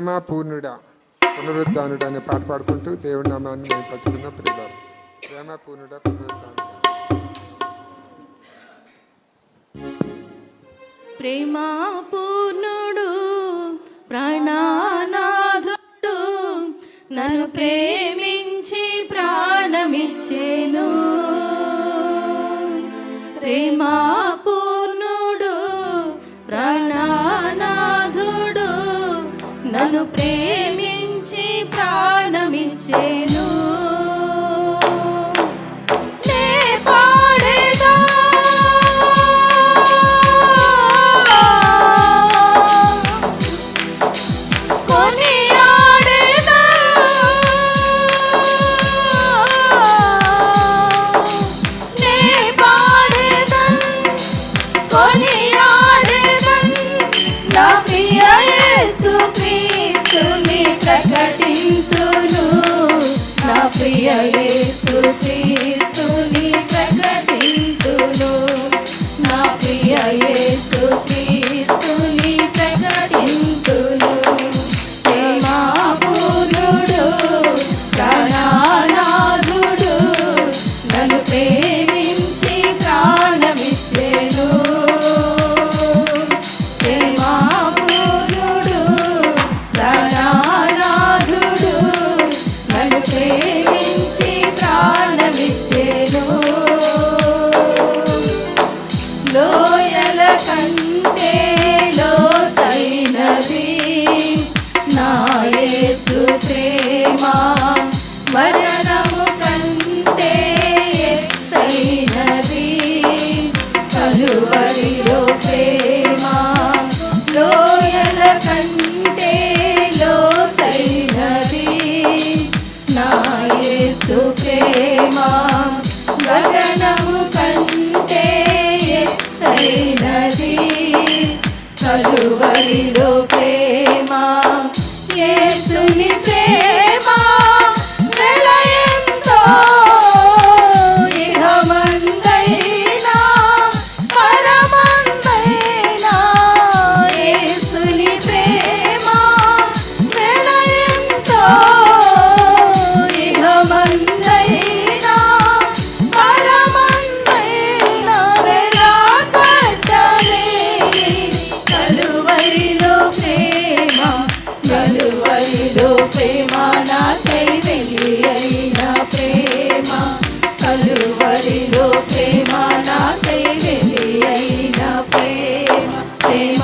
ప్రేమ పూర్ణుడా పునరుద్ధానుడు అనే పాట పాడుకుంటూ దేవుడి నామాన్ని మేము పట్టుకున్న ప్రియులారా. ప్రేమ పూర్ణుడా పునరుద్ధానుడు. ప్రేమ పూర్ణుడు ప్రాణనాథుడు నన్ను ప్రేమించి ప్రాణమిచ్చెను. ప్రేమ పూర్ణుడు ప్రాణనాథుడు నన్ను ప్రేమించి ప్రాణమిచ్చెను. ప్రకటింతును నా ప్రియ యేసు క్రీస్తుని ప్రకటింతును నా ప్రియ యేసు క్రీస్తుని ప్రకటింతును. ప్రేమ పూర్ణుడు ప్రాణనాథుడు నన్ను ప్రేమించి ప్రాణమిచ్చెను. ప్రేమ పూర్ణుడు ప్రేమించి ప్రాణమిచ్చెను. లోయల కంటే లోతైనది నా యేసు ప్రేమ, మరణము కంటే ఎత్తైనది కలువరిలో ప్రేమ. లోయల కంటే లోతైనది నా యేసు ప్రేమ, గగనము కంటే ఎత్తైనది కలువరిలో ప్రేమ. యేసుని ప్రేమ వెలయంతో ఇహమందైనా పరమందైనా. యేసుని ప్రేమ వెలయంతో మందైనా పరమందైనా వెలకట్టలేని కలువరిలో ప్రేమ. కలువరిలో ప్రేమ నాకై వెలి అయిన ప్రేమ. కలువరిలో ప్రేమ నాకై వెలి అయిన ప్రేమ. ప్రేమ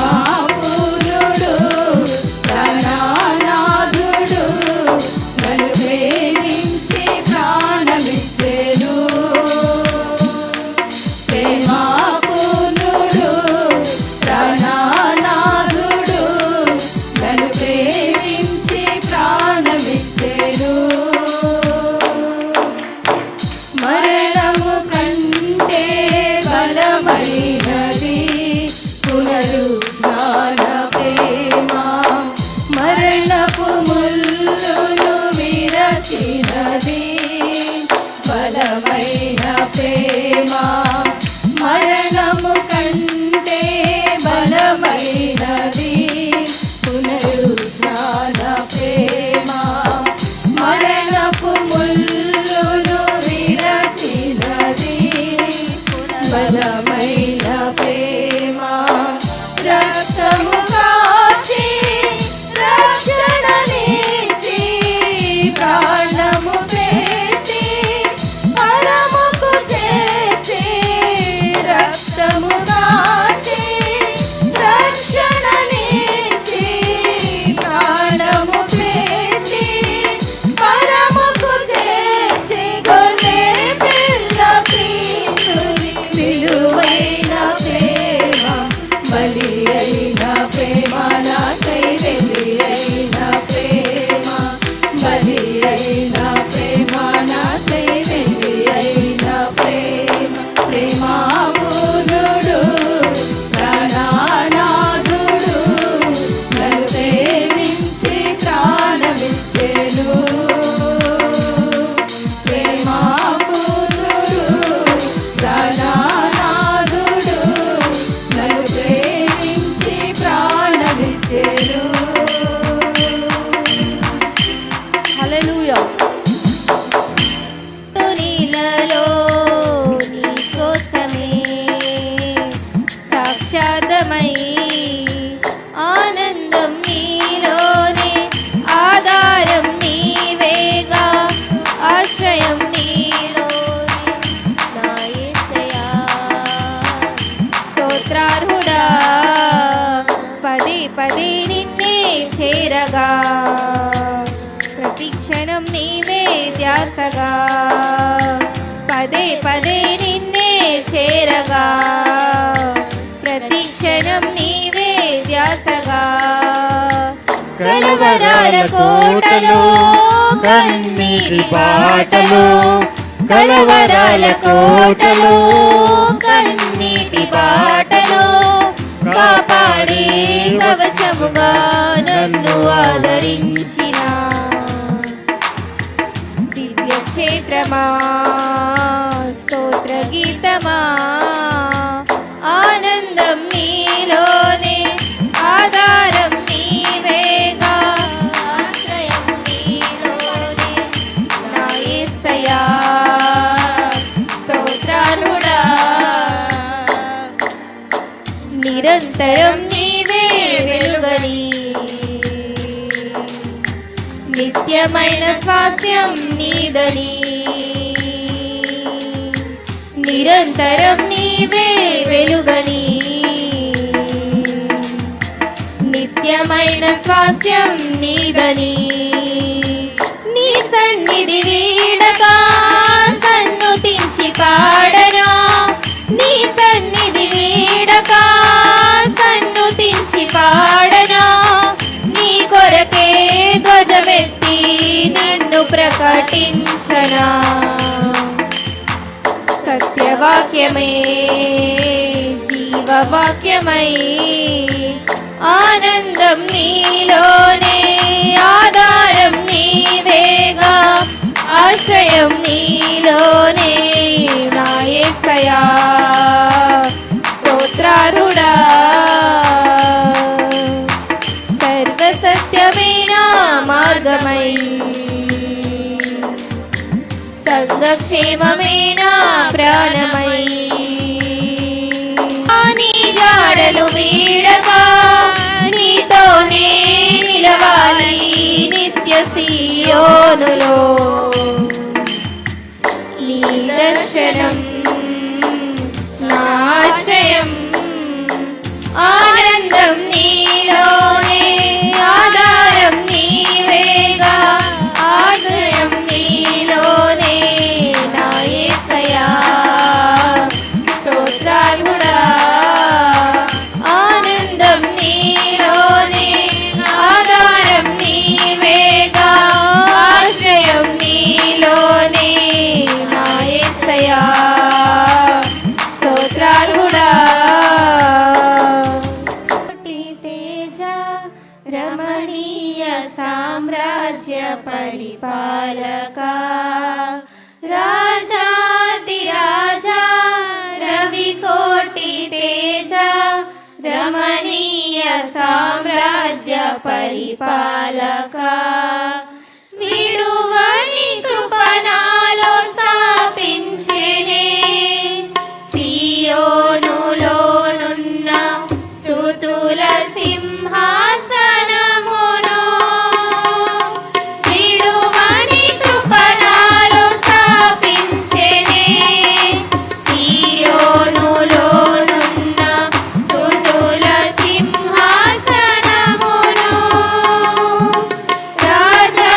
పూర్ణుడు ప్రాణనాథుడు నన్ను ప్రేమించి ప్రాణమిచ్చెను. ప్రేమ పూర్ణుడు ప్రాణనాథుడు నన్ను ప్రేమించి ప్రాణమిచ్చెను. మరణము కంటే బలమైనది పునరుద్ధాన ప్రేమ. మరణపు ముల్లును విరచినది బలమైన ప్రేమ. మరణము కంటే బలమైనది పునరుద్ధాన ప్రేమ. మరణపు ముల్లును విరచినది బలమైన ప్రేమ. రక్తము కాచి రక్షణనిచ్చి ప్రాణము పెట్టి పరముకు చేర్చి ఆశ్రయం నీలోనే నా యేసయ్యా. స్తోత్రార్హుడా పదే పదే నిన్నే చేరగా, ప్రతిక్షణం నీవే ధ్యాసగా. పదే పదే నిన్నే చేరగా, ప్రతిక్షణం నీవే ధ్యాసగా. కలవరాల కోటలో కన్నీటి బాటలో, కలవరాల కోటలో కన్నీటి బాటలో, కాపాడే కవచముగా నన్ను ఆదరించిన దివ్య క్షేత్రమా, స్తోత్ర గీతమా. ఆనందం నీలోనే, ఆధారం నీవేగా, ఆశ్రయం నీలోనే నా యేసయ్యా. స్తోత్రార్హుడా నిరంతరం నీవే వెలుగని, నిత్యమైన స్వాస్యం నీదని. నిరంతరం నీవే వెలుగని, నిత్యమైన స్వాస్యం నీదని. నీ సన్నిధి వీడగా సన్నుతించి పాడనా, నీ సన్నిధి వీడగా సన్నుతించి పాడనా. నీ కొరకే ధ్వజమెత్తి నిన్ను ప్రకటించనా. సత్యవాక్యమే జీవవాక్యమై, ఆనందం నీలోనే, ఆధారం నీవేగా, ఆశ్రయం నీలోనే నా యేసయ్యా. స్తోత్రార్హుడా సర్వసత్యమైన మార్గమై, సంఘక్షేమమైన ప్రాణమై. నీ జాడలు వీడగా నీతోనే నిలవాలి నిత్య సీయోనులో. నీ దర్శనం నా ఆశ్రయం, ఆనందం నీలోనే, ఆధారం నీవేగా, ఆశ్రయం నీలోనే నా యేసయ్యా. స్తోత్రార్హుడా ఆనందం నీలోనే, ఆధారం నీవేగా, ఆశ్రయం నీలోనే నా యేసయ్యా. స్తోత్రార్హుడా తేజ రమణీయ సామ్రాజ్య పరిపాలకా, రాజాదిరాజా రవికోటి తేజ రమణీయ సామ్రాజ్య పరిపాలకా. విడువని కృపణాలో స్థాపించెనే, సియోనులోనున్న స్తుతుల సింహాసనమును. విడువని కృపణాలో స్థాపించెనే, సియోనులోనున్న స్తుతుల సింహాసనమును. రాజా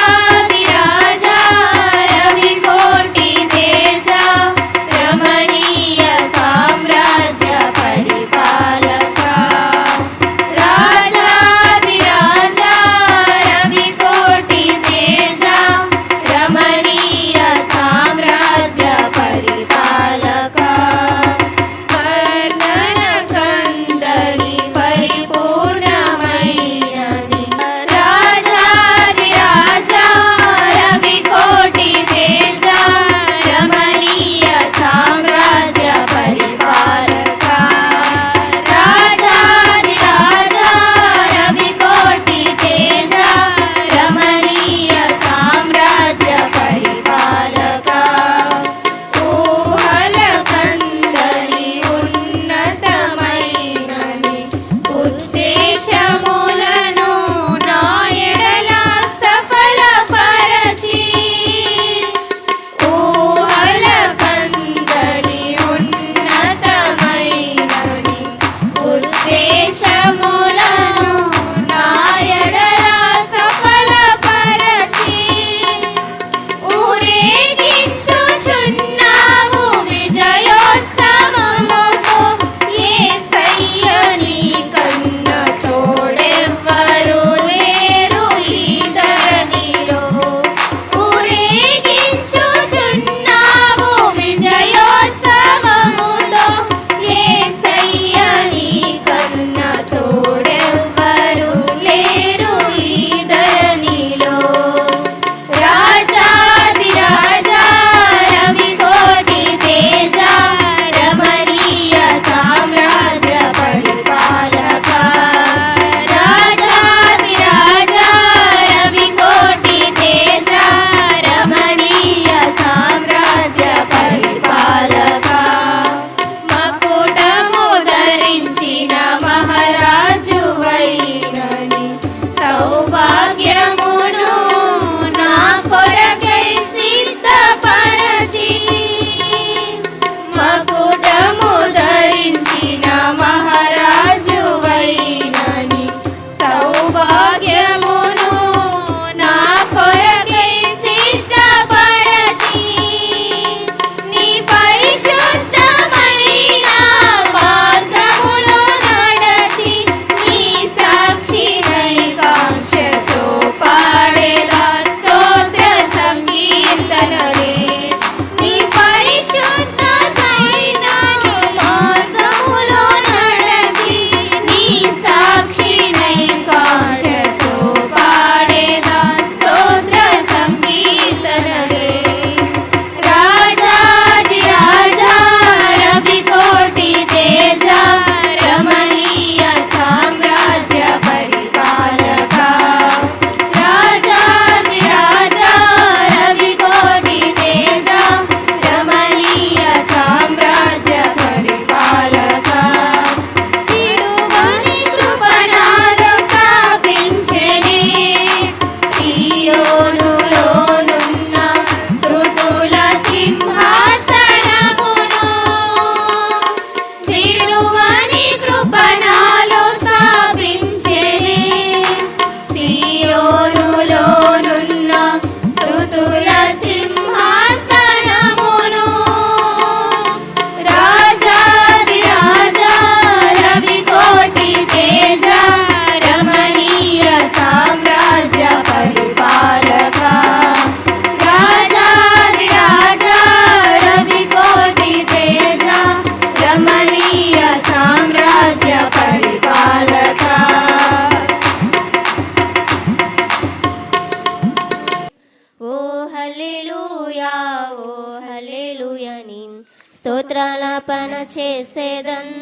స్తోత్రాలాపన చేసేదన్.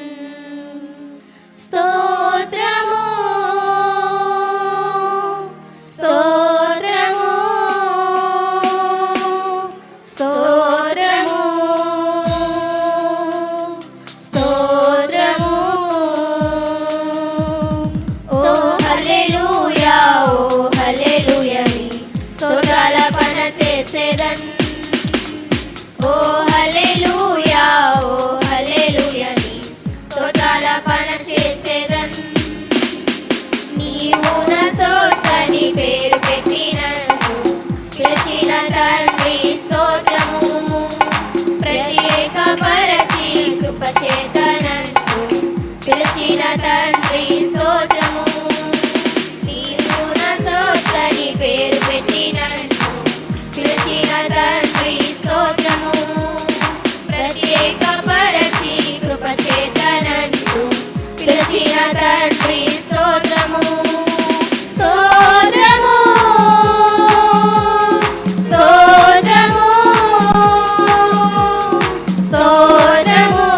స్తోత్రము స్తోత్రము స్తోత్రము స్తోత్రము. ఓ హల్లెలూయా ఓ హల్లెలూయా నీ స్తోత్రాలాపన చేసేదన్. ఓ హల్లెలూయా ఓ హల్లెలూయా నీ స్తోత్రాలాపన చేసేదన్. నీవు నా సోతని పేరు పెట్టినను పిలిచిన తండ్రి స్తోత్రము. ప్రత్యేక పరచి కృప చేతనంటూ పిలిచిన తండ్రి స్తోత్రము. నీవు నా సోతని పేరు పెట్టినను పిలిచిన తండ్రి స్తోత్రము. ప్రత్యేక పరచి కృప చేతనంటూ పిలిచిన తండ్రి స్తోత్రము. స్తోత్రము స్తోత్రము స్తోత్రము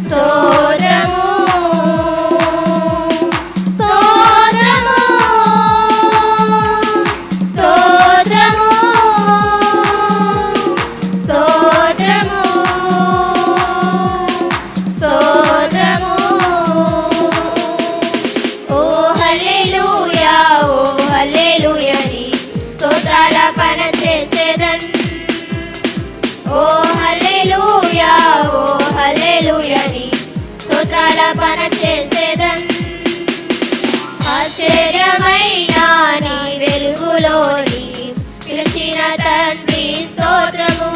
స్తోత్రము స్తోత్రము స్తోత్రము స్తోత్రము స్తోత్రము. ఓ హల్లెలూయా ఓ హల్లెలూయా నీ స్తోత్రాలాపన చేసేదన్. ఓ హల్లెలూయా ఓ హల్లెలూయా నీ స్తోత్రాలాపన చేసేదన్. ఆశ్చర్యమైన నీ వెలుగులోని పిలిచిన తండ్రి స్తోత్రము.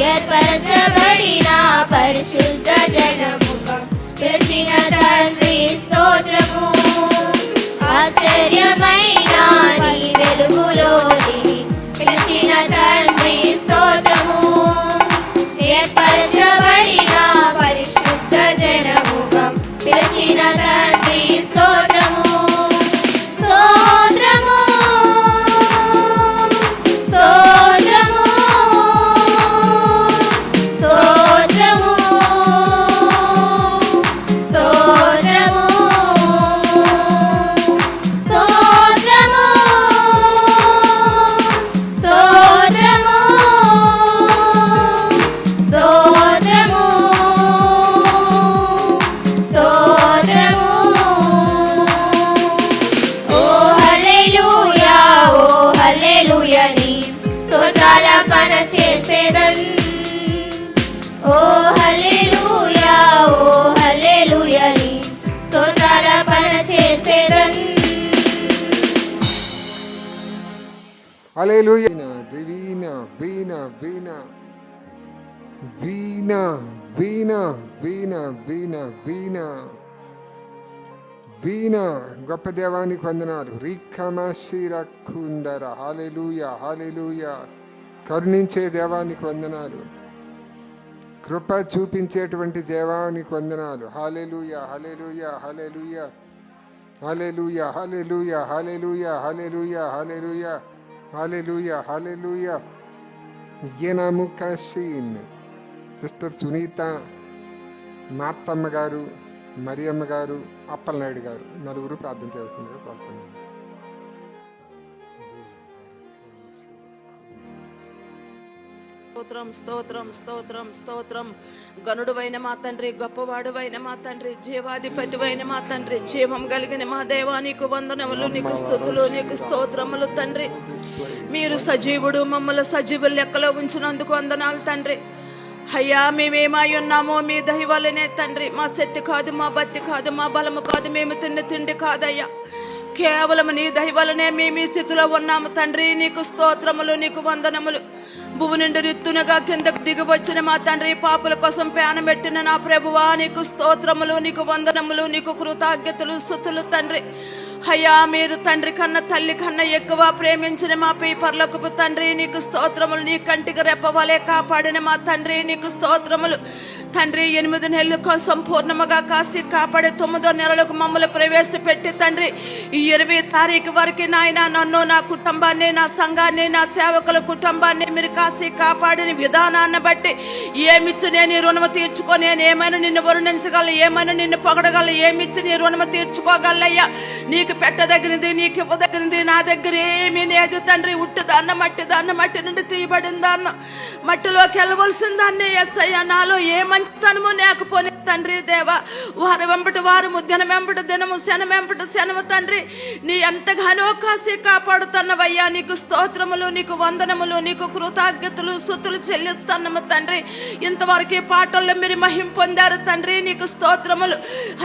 ఏర్పరచబడిన పరిశుద్ధ జనముగా పిలిచిన తండ్రి స్తోత్రము. ఆశ్చర్యమైన నీ వెలుగులోని పిలిచిన తండ్రి స్తోత్రము. ఏర్పరచబడిన పరిశుద్ధ జనముగా పిలిచిన తండ్రి స్తోత్రము. స్తోత్రము స్తోత్రము స్తోత్రము స్తోత్రము స్తోత్రము స్తోత్రము స్తోత్రము స్తోత్రము. ఓ హల్లెలూయా ఓ హల్లెలూయా నీ స్తోత్రాలాపన చేసేదన్. ఓ హల్లెలూయా ఓ హల్లెలూయా నీ స్తోత్రాలాపన చేసేదన్. హల్లెలూయా. వీణ వీణ వీణ వీణ వీణ వీణ వీణ వీణ వీణ. గొప్ప దేవానికి వందనాలు. రిఖమశిరకుందర. హల్లెలూయా హల్లెలూయా. కరుణించే దేవానికి వందనాలు. కృప చూపించేటువంటి దేవానికి వందనాలు. హల్లెలూయా హల్లెలూయా హల్లెలూయా హల్లెలూయా హల్లెలూయా హల్లెలూయా హల్లెలూయా హల్లెలూయా హల్లెలూయా హల్లెలూయా. యనముకషీన్ సిస్టర్ సునీత, మార్తమ్మ గారు, మరియమ్మ గారు, అప్పలనాయుడు గారు నలుగురు ప్రార్థన చేస్తుందిగా కోరుతున్నాను. స్తోత్రం స్తోత్రం స్తోత్రం స్తోత్రం. గనుడువైన మా తండ్రి, గొప్పవాడువైన మా తండ్రి, జీవాధిపతివైన మా తండ్రి, జీవం కలిగిన మా దేవా నీకు వందనములు, నీకు స్తుతులు, నీకు స్తోత్రములు తండ్రి. మీరు సజీవుడు, మమ్మల్ని సజీవుల లెక్కలో ఉంచినందుకు వందనాలు తండ్రి. అయ్యా మేమేమై ఉన్నామో మీ దైవాలనే తండ్రి. మా శక్తి కాదు, మా భక్తి కాదు, మా బలము కాదు, మేము తిన్న తిండి కాదయ్యా. కేవలం నీ దైవాలనే మేము ఈ స్థితిలో ఉన్నాము తండ్రి. నీకు స్తోత్రములు, నీకు వందనములు. భూమి నుండి రిత్తునగా కిందకు దిగి వచ్చిన మా తండ్రి, పాపుల కోసం ప్యాన పెట్టిన నా ప్రభువా నీకు స్తోత్రములు, నీకు వందనములు, నీకు కృతజ్ఞతలు స్తుతులు తండ్రి. అయ్యా మీరు తండ్రి కన్నా తల్లి కన్నా ఎక్కువ ప్రేమించిన మా పరలోకపు తండ్రి నీకు స్తోత్రములు. నీ కంటికి రెప్పవలే కాపాడిన మా తండ్రి నీకు స్తోత్రములు. తండ్రి 8 నెలలు సంపూర్ణముగా కాసి కాపాడే 9వ నెలలకు మమ్మల్ని ప్రవేశపెట్టి తండ్రి ఈ 20 తారీఖు వరకు నాయన నన్ను, నా కుటుంబాన్ని, నా సంఘాన్ని, నా సేవకుల కుటుంబాన్ని మీరు కాసి కాపాడిన విధానాన్ని బట్టి ఏమిచ్చి నేను ఈ రుణము తీర్చుకొని నేను ఏమైనా నిన్ను వర్ణించగలను, ఏమైనా నిన్ను పొగడగలను, ఏమిచ్చి నీ రుణము తీర్చుకోగలయ్యా. నీకు పెట్టదగినది, నీకు ఇవ్వదగినది నా దగ్గర ఏమీ లేదు తండ్రి. ఉట్టు దాన్న మట్టి నుండి తీయబడిన దాన్న మట్టిలోకి వెళ్ళవలసిన దాన్ని ఎస్సయ్యా. నాలో ఏ మంచితనము లేకపోని తండ్రి దేవా, వారు వెంబటి వారము, దినం వెంబటి దినము, శనం వెంబటి శనము తండ్రి నీ ఎంతగానో కాసి కాపాడుతున్నవయ్యా. నీకు స్తోత్రములు, నీకు వందనములు, నీకు కృతజ్ఞతలు, స్తుతులు చెల్లిస్తున్నాము తండ్రి. ఇంతవరకు పాటల్లో మీరు మహిమ పొందారు తండ్రి, నీకు స్తోత్రములు.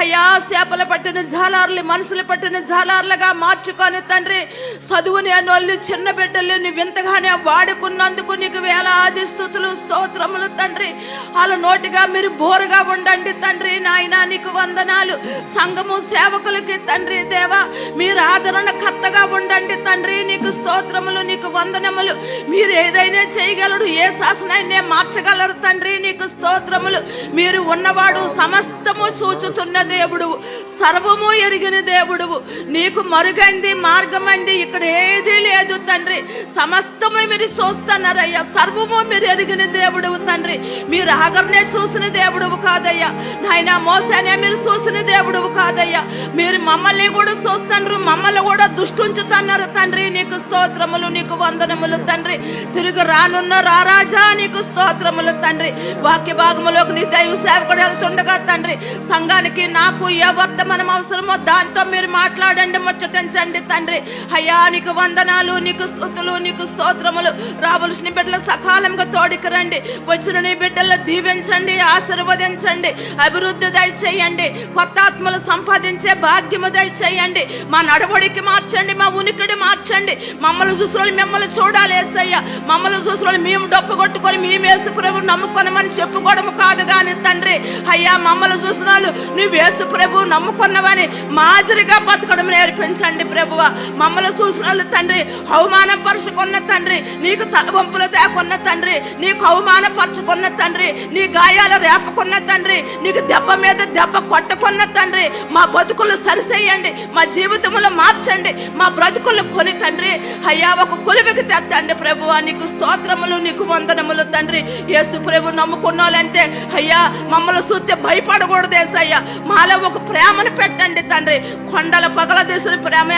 అయ్యా చేపలు పట్టిన జాలార్లు మనసులు పట్టిన జాలార్లుగా మార్చుకొని తండ్రి చదువుని అనోళ్ళు చిన్న బిడ్డలు నువ్వు ఇంతగానే వాడుకున్నందుకు నీకు వేలాది స్తుతులు స్తోత్రములు తండ్రి. వాళ్ళ నోటిగా మీరు బోరుగా ఉండండి తండ్రి నాయన నీకు వందనాలు. సంఘము సేవకులకి తండ్రి దేవా మీరు ఆదరణ కర్తగా ఉండండి తండ్రి నీకు స్తోత్రములు, నీకు వందనములు. మీరు ఏదైనా చేయగలరు, ఏ శాసనాన్ని మార్చగలరు తండ్రి నీకు స్తోత్రములు. మీరు ఉన్నవాడు, సమస్తము చూచుతున్న దేవుడు, సర్వము ఎరిగిన దేవుడువు. నీకు మరుగైంది మార్గమైంది ఇక్కడ ఏదీ లేదు తండ్రి. సమస్తము మీరు చూస్తున్నారయ్యా, సర్వము మీరు ఎరిగిన దేవుడువు తండ్రి. మీరు ఆగర్నే చూసిన దేవుడువు కాదయ్యా నాయన, మోసానే మీరు చూసిన దేవుడువు కాదయ్యా. మీరు మమ్మల్ని కూడా చూస్తున్నారు, మమ్మల్ని కూడా దుష్టుంచుతున్నారు తండ్రి నీకు స్తోత్రములు, నీకు వందనములు తండ్రి. తిరిగి రానున్న రారాజా నీకు స్తోత్రములు తండ్రి. వాక్య భాగములోకి నీ దైవ సేవకుడు వెళ్తుండగా తండ్రి సంఘానికి నాకు ఏ వర్తమానం అవసరమో దాంతో మీరు మాట్లాడండి, ముచ్చటించండి తండ్రి. అయ్యా నీకు వందనాలు, నీకు స్తుతులు, నీకు స్తోత్రములు. రావలసిన బిడ్డల సకాలంగా తోడికి రండి, వచ్చిన నీ బిడ్డలను దీవించండి, ఆశీర్వదించండి, అభివృద్ధి దయచేయండి, కొత్త ఆత్మలు సంపాదించే భాగ్యము దయచేయండి. మా నడవడికి మార్చండి, మా ఉనికిడి మార్చండి. మమ్మల్ని చూసిన మిమ్మల్ని చూడాలి యేసయ్యా. మమ్మల్ని చూసిన మేము డప్పు కొట్టుకొని మేము యేసు ప్రభు నమ్ముకొనమని చెప్పుకోవడం కాదు కానీ తండ్రి అయ్యా మమ్మల్ని చూసిన నువ్వు యేసు ప్రభు నమ్ముకున్నవని మాదిరిగా బతకడం నేర్పించండి ప్రభువా. మమ్మల్ని చూసిన తండ్రి అవమానపరుచుకున్న తండ్రి, నీకు తలవంపులు తేకున్న తండ్రి, నీకు అవమానపరుచుకున్న తండ్రి, నీ గాయాలు రేపుకున్న తండ్రి, నీకు దెబ్బ మీద దెబ్బ కొట్టుకున్న తండ్రి మా బతుకులు సరిసేయండి, మా జీవితంలో మార్చండి, మా బ్రతుకులు కొని తండ్రి అయ్యా ఒక కొలివికి తెద్దండి ప్రభువా. నీకు స్తోత్రములు, నీకు వందనములు తండ్రి. యేసు ప్రభు నమ్ముకున్న వాళ్ళంటే అయ్యా మమ్మల్ని చూస్తే భయపడకూడదు యేసయ్యా. మాలో ఒక ప్రేమను పెట్టండి తండ్రి. కొండల పగల దేశుల ప్రేమ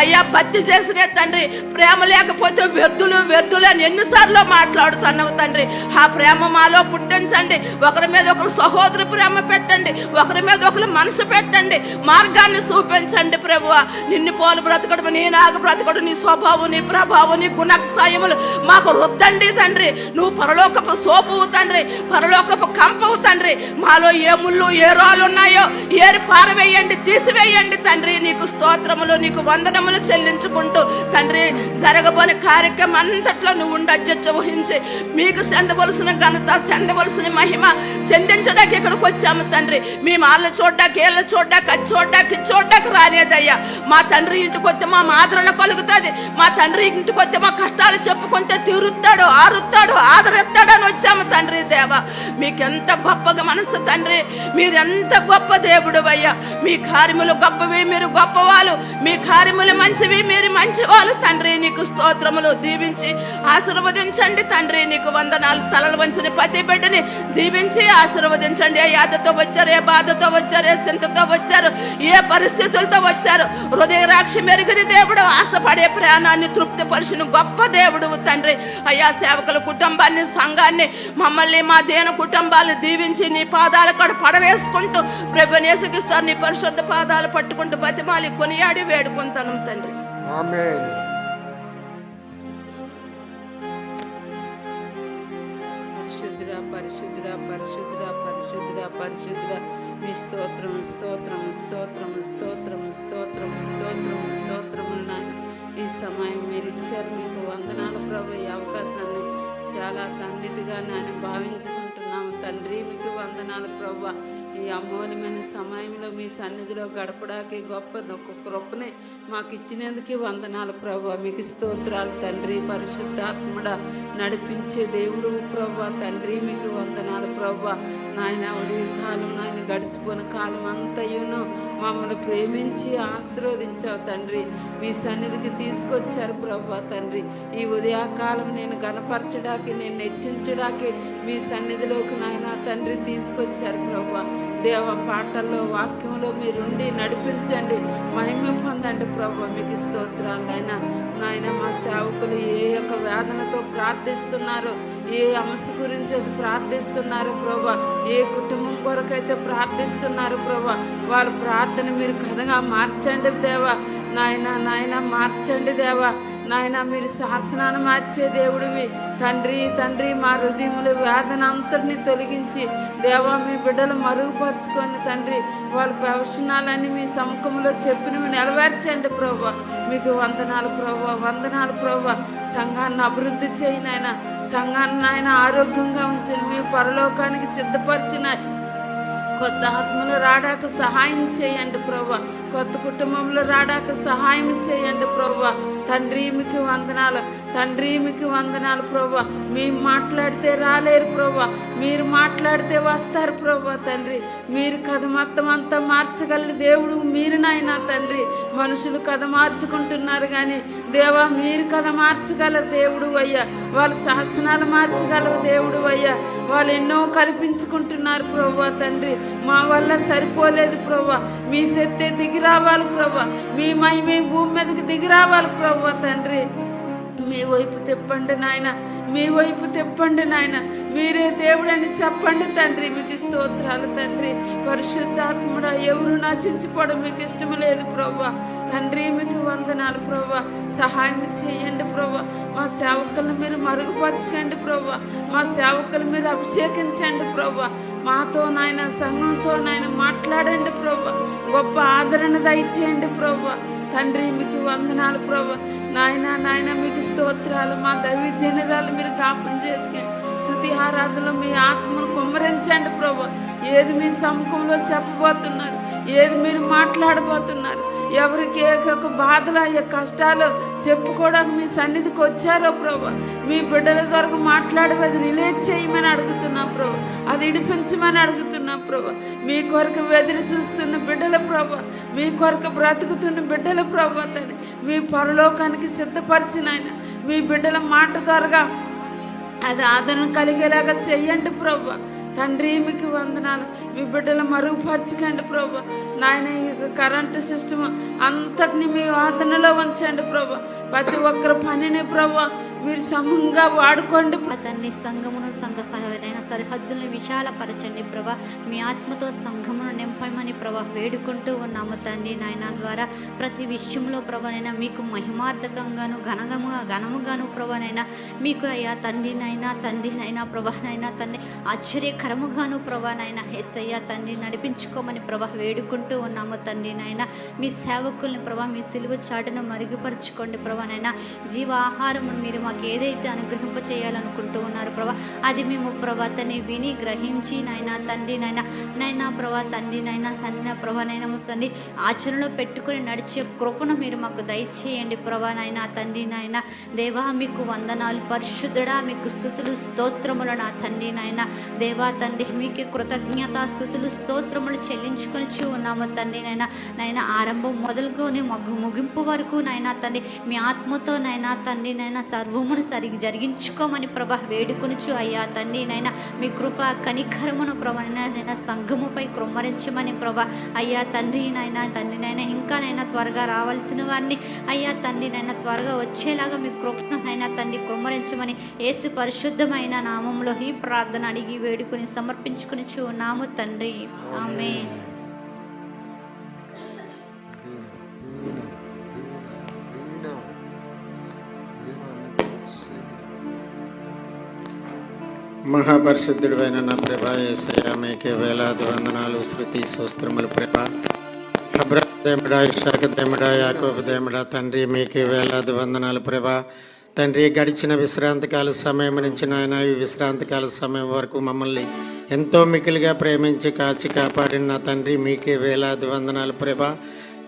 అయ్యా భక్తి చేసినే తండ్రి. ప్రేమ లేకపోతే వ్యర్థులు అని ఎన్నిసార్లు మాట్లాడుతున్నావు తండ్రి. ఆ ప్రేమ మాలో పుట్టించండి. ఒకరి మీద ఒకరు సహోదరు ప్రేమ పెట్టండి, ఒకరి మీద ఒకరు మనసు పెట్టండి, మార్గాన్ని చూపించండి ప్రభువా. నిన్ను పోలు బ్రతకడం, నీ నాగ బ్రతకడం, నీ స్వభావం, నీ ప్రభావం, నీ గుణసాయములు మాకు రుద్దండి తండ్రి. నువ్వు పరలోకపు సోపువు తండ్రి, పరలోకపు కంపవు తండ్రి. మాలో ఏ ముళ్ళు ఏ రాళ్ళు ఉన్నాయో ఏరి పారవేయండి, తీసివేయండి తండ్రి. నీకు స్తోత్రములు, నీకు వందనములు చెల్లించుకుంటూ తండ్రి జరగబోని కార్యక్రమం అంతట్లో నువ్వు అధ్యక్ష వహించి మీకు చెందవలసిన ఘనత, చెందవలసిన మహిమ చెందించడానికి ఇక్కడికి వచ్చాము తండ్రి. మేము వాళ్ళ చూడ్డానికి, వీళ్ళ చూడ్డానికి, అది చూడ్డానికి, ఇది చూడ్డానికి రాలేదయ్యా. మా తండ్రి ఇంటికి వస్తే మా ఆదరణ కలుగుతుంది. మా తండ్రి ఇంటికి వస్తే మా కష్టాలు చెప్పుకుంటే తీరుస్తాడు, ఆరుస్తాడు, ఆదరిస్తాడు అని వచ్చాము తండ్రి దేవా. మీకెంత గొప్పగా మనసు తండ్రి, మీరెంత గొప్ప దేవుడు అయ్యా. మీ కార్యములు గొప్పవి, మీరు గొప్పవాళ్ళు. మీ కార్యములు మంచివి, మీరు మంచివాళ్ళు తండ్రి. నీకు స్తోత్రములు. దీవించి ఆశీర్వదించండి తండ్రి. నీకు వందనాలు. తలలు వంచిన ప్రతి బిడ్డని దీవించి ఆశీర్వదించండి. ఏ యాదతో వచ్చారు, ఏ బాధతో వచ్చారు, ఏ చింతతో వచ్చారు, ఏ పరిస్థితులతో వచ్చారు. హృదయ రాక్షి మెరుగిన దేవుడు, ఆశపడే ప్రాణాన్ని తృప్తిపరిచిన గొప్ప దేవుడు తండ్రి. అయ్యా సేవకుల కుటుంబాన్ని, సంఘాన్ని, మమ్మల్ని, మా దేన కుటుంబాలు దీవించి నీ పాదాలు కూడా పడవేసుకుంటూ ప్రభుని యేసుక్రీస్తు నీ పరిశుద్ధ పాదాలు పట్టుకుంటూ బతిమాలి కొనియాడి వేడుకుంటాను తండ్రి. ఆమేన్. పరిశుద్ధుడా పరిశుద్ధుడా పరిశుద్ధుడా పరిశుద్ధుడా పరిశుద్ధుడా మీ స్తోత్రము స్తోత్రము స్తోత్రము స్తోత్రము స్తోత్రము స్తోత్రము స్తోత్రములు నాయన. ఈ సమయం మీరు ఇచ్చారు, మీకు వందనాలు ప్రభు. ఈ అవకాశాన్ని చాలా తండ్రిగా నేను భావించుకుంటున్నాము తండ్రి. మీకు వందనాలు ప్రభు. ఈ అమూల్యమైన సమయంలో మీ సన్నిధిలో గడపడానికి గొప్ప కృపని మాకు ఇచ్చినందుకు వందనాలు ప్రభా. మీకు స్తోత్రాలు తండ్రి. పరిశుద్ధాత్ముడ నడిపించే దేవుడు ప్రభా తండ్రి, మీకు వందనాలు ప్రభా. నాయన ఉదయ కాలం నాయన గడిచిపోయిన కాలం అంతయును మమ్మల్ని ప్రేమించి ఆశీర్వదించావు తండ్రి. మీ సన్నిధికి తీసుకొచ్చారు ప్రభా తండ్రి. ఈ ఉదయకాలం నేను గణపరచడానికి, నేను హెచ్చించడానికి మీ సన్నిధిలోకి నాయన తండ్రి తీసుకొచ్చారు ప్రభా. దేవ పాటల్లో వాక్యంలో మీరుండి నడిపించండి, మహిమ పొందండి ప్రభా. మీకు స్తోత్రాలు నాయన. మా సేవకులు ఏ యొక్క వేదనతో ప్రార్థిస్తున్నారో, ఏ అంశ గురించి అయితే ప్రార్థిస్తున్నారు ప్రభా, ఏ కుటుంబం కొరకైతే ప్రార్థిస్తున్నారు ప్రభా, వాళ్ళ ప్రార్థన మీరు కథగా మార్చండి దేవా. నాయన మార్చండి దేవా. నాయన మీరు శాసనాన్ని మార్చే దేవుడివి తండ్రి. తండ్రి మా హృదయముల వేదన అంతటిని తొలగించి దేవా మీ బిడ్డలు మరుగుపరుచుకొని తండ్రి వాళ్ళ ప్రవచనాలన్నీ మీ సముఖంలో చెప్పినవి నెరవేర్చండి ప్రభా. మీకు వందనాలు ప్రభా, వందనాలు ప్రభా. సంఘాన్ని అభివృద్ధి చేయి నాయన. సంఘాన్ని ఆయన ఆరోగ్యంగా ఉంచండి. మీ పరలోకానికి సిద్ధపరిచిన కొత్త ఆత్మలు రాడాక సహాయం చేయండి ప్రభా. కొత్త కుటుంబంలో రాడాక సహాయం చేయండి ప్రభా. తండ్రి మీకు వందనాలు, తండ్రి మీకు వందనాలు ప్రభా. మేము మాట్లాడితే రాలేరు ప్రభా, మీరు మాట్లాడితే వస్తారు ప్రభా తండ్రి. మీరు కథ మొత్తం అంతా మార్చగలరు దేవుడు మీరు నాయనా తండ్రి. మనుషులు కథ మార్చుకుంటున్నారు కానీ దేవా మీరు కథ మార్చగలరు దేవుడు అయ్యా. వాళ్ళ శాసనాలు మార్చగలరు దేవుడు అయ్యా. వాళ్ళు ఎన్నో కల్పించుకుంటున్నారు ప్రభా తండ్రి. మా వల్ల సరిపోలేదు ప్రభా. మీ శక్తి దిగి రావాలి ప్రభా. మీ మహిమే భూమి మీదకి దిగి రావాలి ప్రభా తండ్రి. మీ వైపు తిప్పండి నాయన, మీ వైపు తిప్పండి నాయన. మీరే దేవుడని చెప్పండి తండ్రి. మీకు స్తోత్రాలు తండ్రి. పరిశుద్ధాత్ముడా ఎవరు నాశించిపోవడం మీకు ఇష్టం లేదు ప్రభా తండ్రి. మీకు వందనాలు ప్రభా. సహాయం చేయండి ప్రభా. మా సేవకులను మీరు మరుగుపరచకండి ప్రభా. మా సేవకులు మీరు అభిషేకించండి ప్రభా. మాతో నాయన, సంఘంతో నాయన మాట్లాడండి ప్రభా. గొప్ప ఆదరణ దయచేయండి ప్రభా తండ్రి. మీకు వందనాలు ప్రభా. నాయన మీకు స్తోత్రాలు. మా దైవజనురాలు మీరు జ్ఞాపకం చేసుకొని స్తుతి ఆరాధనలో మీ ఆత్మను కుమ్మరించండి ప్రభా. ఏది మీ సముఖంలో చెప్పబోతున్నారు, ఏది మీరు మాట్లాడబోతున్నారు, ఎవరికి ఏ బాధలు ఏ కష్టాలు చెప్పుకోవడానికి మీ సన్నిధికి వచ్చారో ప్రభా, మీ బిడ్డల ద్వారా మాట్లాడేది రిలీజ్ చేయమని అడుగుతున్నా ప్రభా. అది ఇడిపించమని అడుగుతున్నా ప్రభా. మీ కొరకు వెదిరి చూస్తున్న బిడ్డల ప్రభా, మీ కొరకు బ్రతుకుతున్న బిడ్డల ప్రభా తండ్రి. మీ పరలోకానికి సిద్ధపరిచిన ఆయన మీ బిడ్డల మాట ద్వారా అది ఆదరణ కలిగేలాగా చెయ్యండి ప్రభా తండ్రి. మీకు వందనాలు. మీ బిడ్డలు మరుగుపరచకండి ప్రభా నాయన. ఈ కరెంటు సిస్టమ్ అంతటిని మీ ఆదరణలో ఉంచండి ప్రభా. ప్రతి ఒక్కరి పనిని ప్రభా మీరు సమంగా వాడుకోండి తండ్రి. సంఘమును సంఘ సహమైన సరిహద్దులను విశాలపరచండి ప్రభా. మీ ఆత్మతో సంఘమును నింపమని ప్రభా వేడుకుంటూ ఉన్నాము తండ్రి. నాయన ద్వారా ప్రతి విషయంలో ప్రభానైనా మీకు మహిమార్థకంగాను ఘనముగాను ప్రభానైనా మీకు అయ్యా తండ్రి నైనా ప్రభానైనా తండ్రి ఆశ్చర్యకరముగాను ప్రభానైనా ఎస్సయ్యా తండ్రి నడిపించుకోమని ప్రభా వేడుకుంటూ ఉన్నాము తండ్రి. నాయన మీ సేవకుల్ని ప్రభా మీ సిలువ చాటును మరుగుపరుచుకోండి ప్రభానైనా. జీవ ఆహారమును మీరు మాకు ఏదైతే అనుగ్రహింప చేయాలనుకుంటూ ఉన్నారు ప్రభా అది మేము ప్రభా తండ్రి విని గ్రహించి నాయనా తండ్రి నైనా ప్రభా తండ్రి సన్న ప్రభా తండ్రి ఆచరణలో పెట్టుకుని నడిచే కృపను మీరు మాకు దయచేయండి ప్రభా నాయనా తండ్రి దేవా మీకు వందనాలు పరిశుద్ధుడా. మీకు స్తుతులు స్తోత్రములు నా తండ్రి దేవా తండ్రి మీకు కృతజ్ఞత స్తుతులు స్తోత్రములు చెల్లించుకొని ఉన్నాము తండ్రి నైనా ఆరంభం మొదలుకొని ముగింపు వరకు నైనా తండ్రి మీ ఆత్మతో నైనా తండ్రి సర్వమును సరిగ్గా జరిగించుకోమని ప్రభా వేడుకొనుచు అయ్యా తండ్రి మీ కృప కనికరమును ప్రభా సంఘముపై కృమ్మరించమని ప్రభా అయ్యా తండ్రి ఇంకా త్వరగా రావాల్సిన వారిని అయ్యా తండ్రి త్వరగా వచ్చేలాగా మీ కృపను తండ్రి కృమ్మరించమని యేసు పరిశుద్ధమైన నామంలో ఈ ప్రార్థన అడిగి వేడుకొని సమర్పించుకుని ఉన్నాము తండ్రి. ఆమేన్. మహాపరిశుద్ధుడైన నా ప్రభా యేసయ్య మీకే వేలాది వందనాలు స్తుతి స్తోత్రములు ప్రభా. అబ్రహాము దేవుడా, ఇస్సాకు దేవుడా, యాకోబు దేవుడా తండ్రి మీకే వేలాది వందనాలు ప్రభా. తండ్రి, గడిచిన విశ్రాంతికాల సమయం నుంచి నాయన ఈ విశ్రాంతికాల సమయం వరకు మమ్మల్ని ఎంతో మికిలిగా ప్రేమించి కాచి కాపాడిన నా తండ్రి, మీకే వేలాది వందనాలు ప్రభా.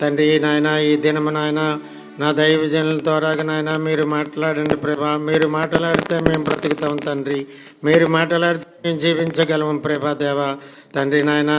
తండ్రి నాయన, ఈ దినము నాయన నా దైవజనుల ద్వారా నాయన మీరు మాట్లాడండి ప్రభా. మీరు మాట్లాడితే మేము బ్రతుకుతాం తండ్రి, మీరు మాట్లాడితే మేము జీవించగలము ప్రభా దేవా. తండ్రి నాయన,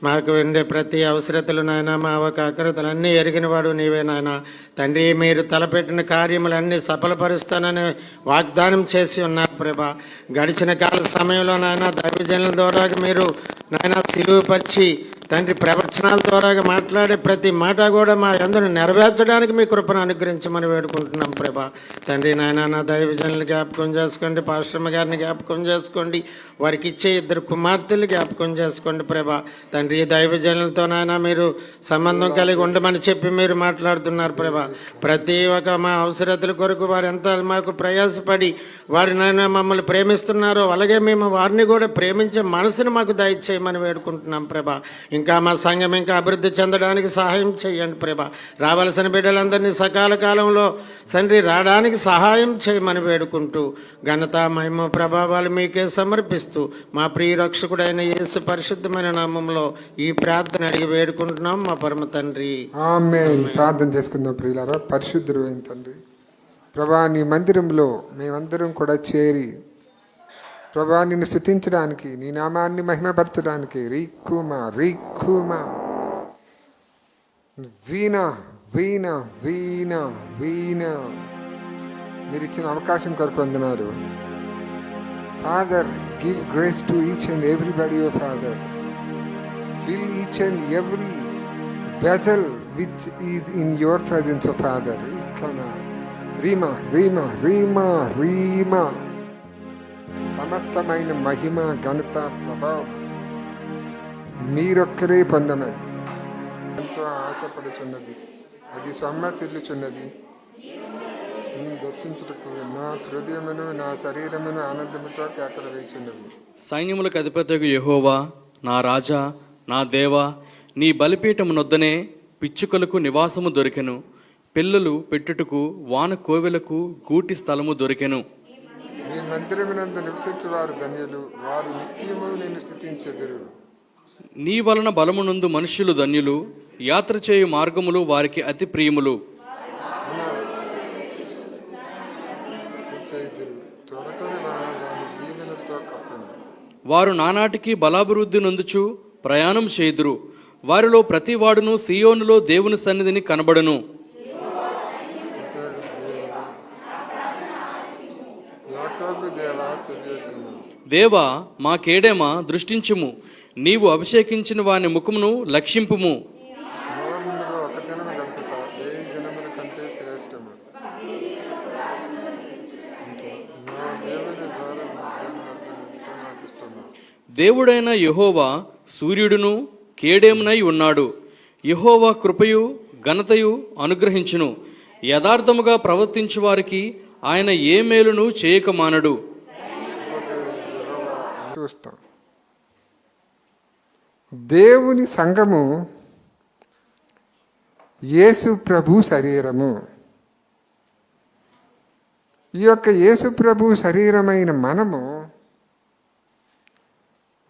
మాకు ఉండే ప్రతి అవసరతలు నాయన, మా ఒక అక్రతలన్నీ ఎరిగిన వాడు నీవే నాయన. తండ్రి, మీరు తలపెట్టిన కార్యములన్నీ సఫలపరుస్తానని వాగ్దానం చేసి ఉన్నారు ప్రభా. గడిచిన కాల సమయంలో నాయన దైవజనుల ద్వారా మీరు నాయన సిలువపరిచి తండ్రి ప్రవచనాల ద్వారా మాట్లాడే ప్రతి మాట కూడా మా అందరూ నెరవేర్చడానికి మీ కృపను అనుగ్రహించమని వేడుకుంటున్నాం ప్రభా. తండ్రి నాయన, నా దైవజనులు జ్ఞాపకం చేసుకోండి, పాస్టర్మ గారిని జ్ఞాపకం చేసుకోండి, వారికి ఇచ్చే 2 కుమార్తెలు జ్ఞాపకం చేసుకోండి ప్రభా. తండ్రి, దైవజనులతో నాయన మీరు సంబంధం కలిగి ఉండమని చెప్పి మీరు మాట్లాడుతున్నారు ప్రభా. ప్రతి ఒక్క మా అవసరతల కొరకు వారు ఎంత మాకు ప్రయాసపడి వారి నాయన మమ్మల్ని ప్రేమిస్తున్నారో అలాగే మేము వారిని కూడా ప్రేమించే మనసును మాకు దయచేయమని వేడుకుంటున్నాం ప్రభా. ఇంకా మా సంఘం ఇంకా అభివృద్ధి చెందడానికి సహాయం చేయండి ప్రభా. రావాల్సిన బిడ్డలందరినీ సకాల కాలంలో తండ్రి రావడానికి సహాయం చేయమని వేడుకుంటూ ఘనత మహిమ ప్రభావాలు మీకే సమర్పిస్తూ మా ప్రియ రక్షకుడైన యేసు పరిశుద్ధమైన నామంలో ఈ ప్రార్థన అడిగి వేడుకుంటున్నాం మా పరమ తండ్రి. ఆమేన్. ప్రార్థన చేసుకుందాం ప్రియులారా. పరిశుద్ధుడు అయిన తండ్రి ప్రభా, నీ మందిరంలో మేమందరం కూడా చేరి ప్రభా నిన్ను స్తుతించడానికి, నీ నామాన్ని మహిమపరచడానికి రీకుమా రీకుమా వీణా వీణా వీణా వీణా మీరు ఇచ్చిన అవకాశం కొరకు వందనాలు father. Give grace to each and everybody O father. Fill each and every vessel which is in your presence, O Father. రీమా రీమా రీమా రీమా సమస్తమైన మహిమ ఘనత ప్రభావం మీరొక్కరే పొందమని ఎంతో ఆశపడుతున్నది, అది సొమ్మసిల్లుచున్నది. దర్శించుటకు నా హృదయమును నా శరీరమును ఆనందముతో కేకలు వేయుచున్నవి. సైన్యములకు అధిపతియగు యెహోవా, నా రాజా, నా దేవా, నీ బలిపీఠమునొద్దనే పిచ్చుకలకు నివాసము దొరికెను, పిల్లలు పెట్టుటకు వాన కోవెలకు గూటి స్థలము దొరికెను. నీ మందిరమునందు నివసించువారు ధన్యులు, వారు నిత్యము నిన్ను స్తుతించెదరు. నీ వలన బలమునందు మనుష్యులు ధన్యులు, యాత్ర చేయు మార్గములు వారికి అతి ప్రియములు. వారు నానాటికి బలాభివృద్ధి నొందుచు ప్రయాణం చేయుదురు. వారిలో ప్రతి వాడును సియోనులో దేవుని సన్నిధిని కనబడును. దేవా, మా కేడేమా దృష్టించుము, నీవు అభిషేకించిన వాని ముఖమును లక్షింపుము. దేవుడైన యెహోవా సూర్యుడును కేడేమునై ఉన్నాడు. యెహోవా కృపయు ఘనతయు అనుగ్రహించును. యథార్థముగా ప్రవర్తించు వారికి ఆయన ఏ మేలును చేయక మానడు. చూస్తాం. దేవుని సంఘము యేసు ప్రభు శరీరము. ఈ యొక్క యేసు ప్రభు శరీరమైన మనము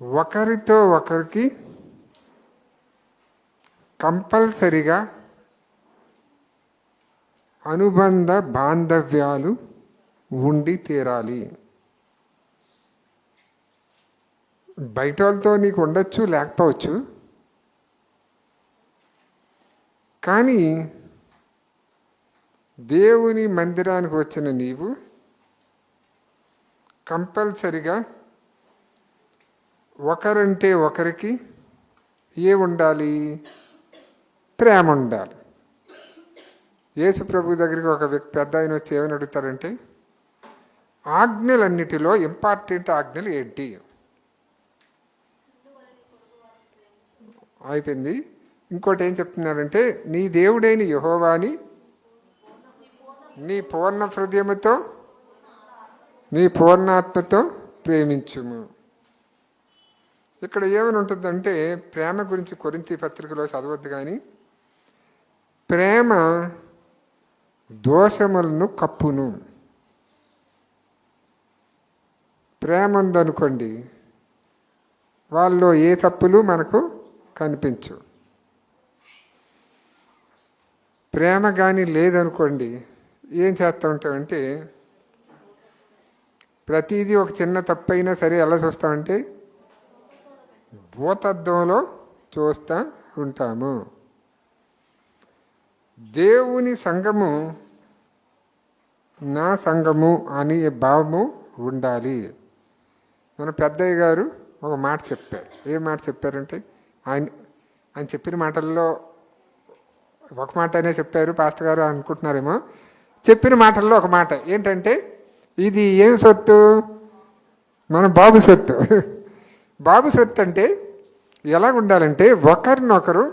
ఒకరితో ఒకరికి కంపల్సరిగా అనుబంధ బాంధవ్యాలు ఉండి తీరాలి. బయట వాళ్ళతో నీకు ఉండొచ్చు, లేకపోవచ్చు, కానీ దేవుని మందిరానికి వచ్చిన నీవు కంపల్సరిగా ఒకరంటే ఒకరికి ఉండాలి, ప్రేమ ఉండాలి. యేసు ప్రభు దగ్గరికి ఒక వ్యక్తి పెద్ద ఆయన వచ్చి ఏమని అడుగుతారంటే, ఆజ్ఞలన్నిటిలో ఇంపార్టెంట్ ఆజ్ఞలు ఏంటి అయిపోయింది. ఇంకోటి ఏం చెప్తున్నారంటే, నీ దేవుడైన యెహోవాని నీ పూర్ణ హృదయముతో నీ పూర్ణాత్మతో ప్రేమించుము. ఇక్కడ ఏమని ఉంటుందంటే, ప్రేమ గురించి కొరింథీ పత్రికలో చదవద్దు, కానీ ప్రేమ దోషములను కప్పును. ప్రేమ ఉందనుకోండి, వాళ్ళలో ఏ తప్పులు మనకు కనిపించు. ప్రేమ కానీ లేదనుకోండి, ఏం చేస్తూ ఉంటామంటే ప్రతిదీ ఒక చిన్న తప్పు అయినా సరే ఎలా చూస్తామంటే భూతద్దంలో చూస్తూ ఉంటాము. దేవుని సంఘము నా సంఘము అనే భావము ఉండాలి. మన పెద్దయ్య గారు ఒక మాట చెప్పారు. ఏ మాట చెప్పారంటే ఆయన చెప్పిన మాటల్లో ఒక మాటనే చెప్పారు పాస్టర్ గారు అనుకుంటున్నారేమో. చెప్పిన మాటల్లో ఒక మాట ఏంటంటే, ఇది ఏం సొత్తు? మన బాబు సొత్తు. బాబు సొత్తు అంటే ఎలా ఉండాలంటే ఒకరినొకరు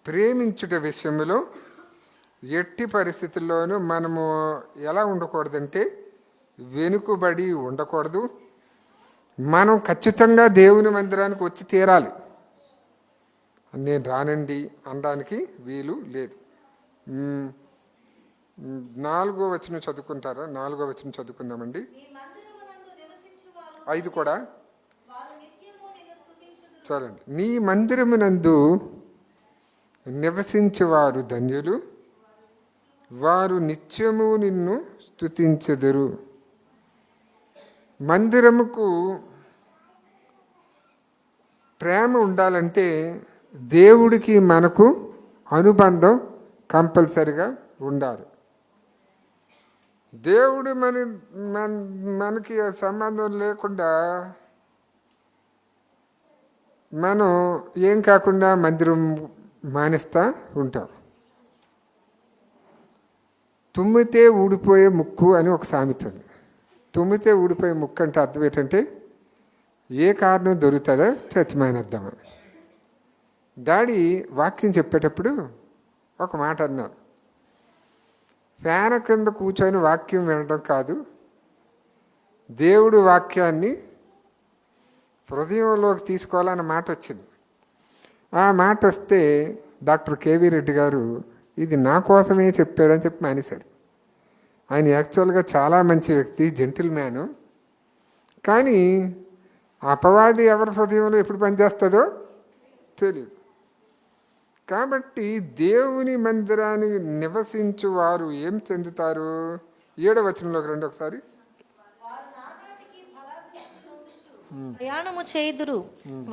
ప్రేమించుట విషయంలో ఎట్టి పరిస్థితుల్లోనూ మనము ఎలా ఉండకూడదంటే వెనుకబడి ఉండకూడదు. మనం ఖచ్చితంగా దేవుని మందిరానికి వచ్చి తీరాలి. నేను రానండి అనడానికి వీలు లేదు. 4వ వచనం చదువుకుంటారా? 4వ వచనం చదువుకుందామండి. 5 కూడా చూడండి. నీ మందిరమునందు నివసించువారు ధన్యులు, వారు నిత్యము నిన్ను స్తుతించెదరు. మందిరముకు ప్రేమ ఉండాలంటే దేవుడికి మనకు అనుబంధం కంపల్సరిగా ఉండాలి. దేవుడు మనకి సంబంధం లేకుండా మనం ఏం కాకుండా మందిరం మానేస్తూ ఉంటాం. తుమ్మితే ఊడిపోయే ముక్కు అని ఒక సామెత ఉంది. తుమ్మితే ఊడిపోయే ముక్కు అంటే అర్థం ఏంటంటే ఏ కారణం దొరుకుతుందో చర్చి మానేద్దామని. డాడీ వాక్యం చెప్పేటప్పుడు ఒక మాట అన్నారు, ఫ్యాన్ కింద కూర్చొని వాక్యం వినడం కాదు, దేవుడు వాక్యాన్ని హృదయంలోకి తీసుకోవాలన్న మాట వచ్చింది. ఆ మాట వస్తే డాక్టర్ కేవీ రెడ్డి గారు ఇది నా కోసమే చెప్పాడని చెప్పి మానేశారు. ఆయన యాక్చువల్గా చాలా మంచి వ్యక్తి, జెంటిల్ మ్యాను. కానీ అపవాది ఎవరి హృదయంలో ఎప్పుడు పనిచేస్తుందో తెలియదు. కాబట్టి దేవుని మందిరానికి నివసించు వారు ఏం చెందుతారు? 7వ వచనంలోకి రండి ఒకసారి. ప్రయాణము చేయుదురు,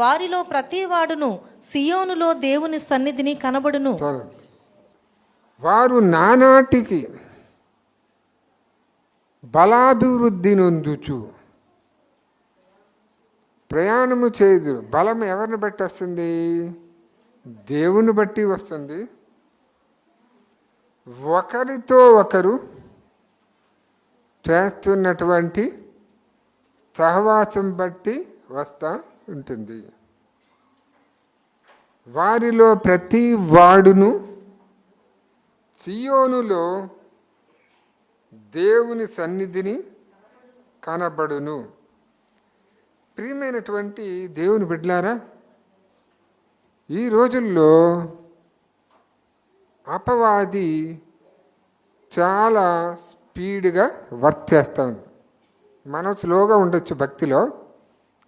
వారిలో ప్రతి వాడును సియోనులో దేవుని సన్నిధిని కనబడును. వారు నానాటికి బలాభివృద్ధి నొందుచు. ప్రయాణము చేయుదురు. బలం ఎవరిని బట్టి వస్తుంది? దేవుని బట్టి వస్తుంది. ఒకరితో ఒకరు చేస్తున్నటువంటి సహవాసం బట్టి వస్తూ ఉంటుంది. వారిలో ప్రతి వాడును సియోనులో దేవుని సన్నిధిని కనబడును. ప్రియమైనటువంటి దేవుని బిడ్డలారా, ఈ రోజుల్లో అపవాది చాలా స్పీడ్గా వర్క్ చేస్తూ ఉంది. మనం స్లోగా ఉండొచ్చు భక్తిలో,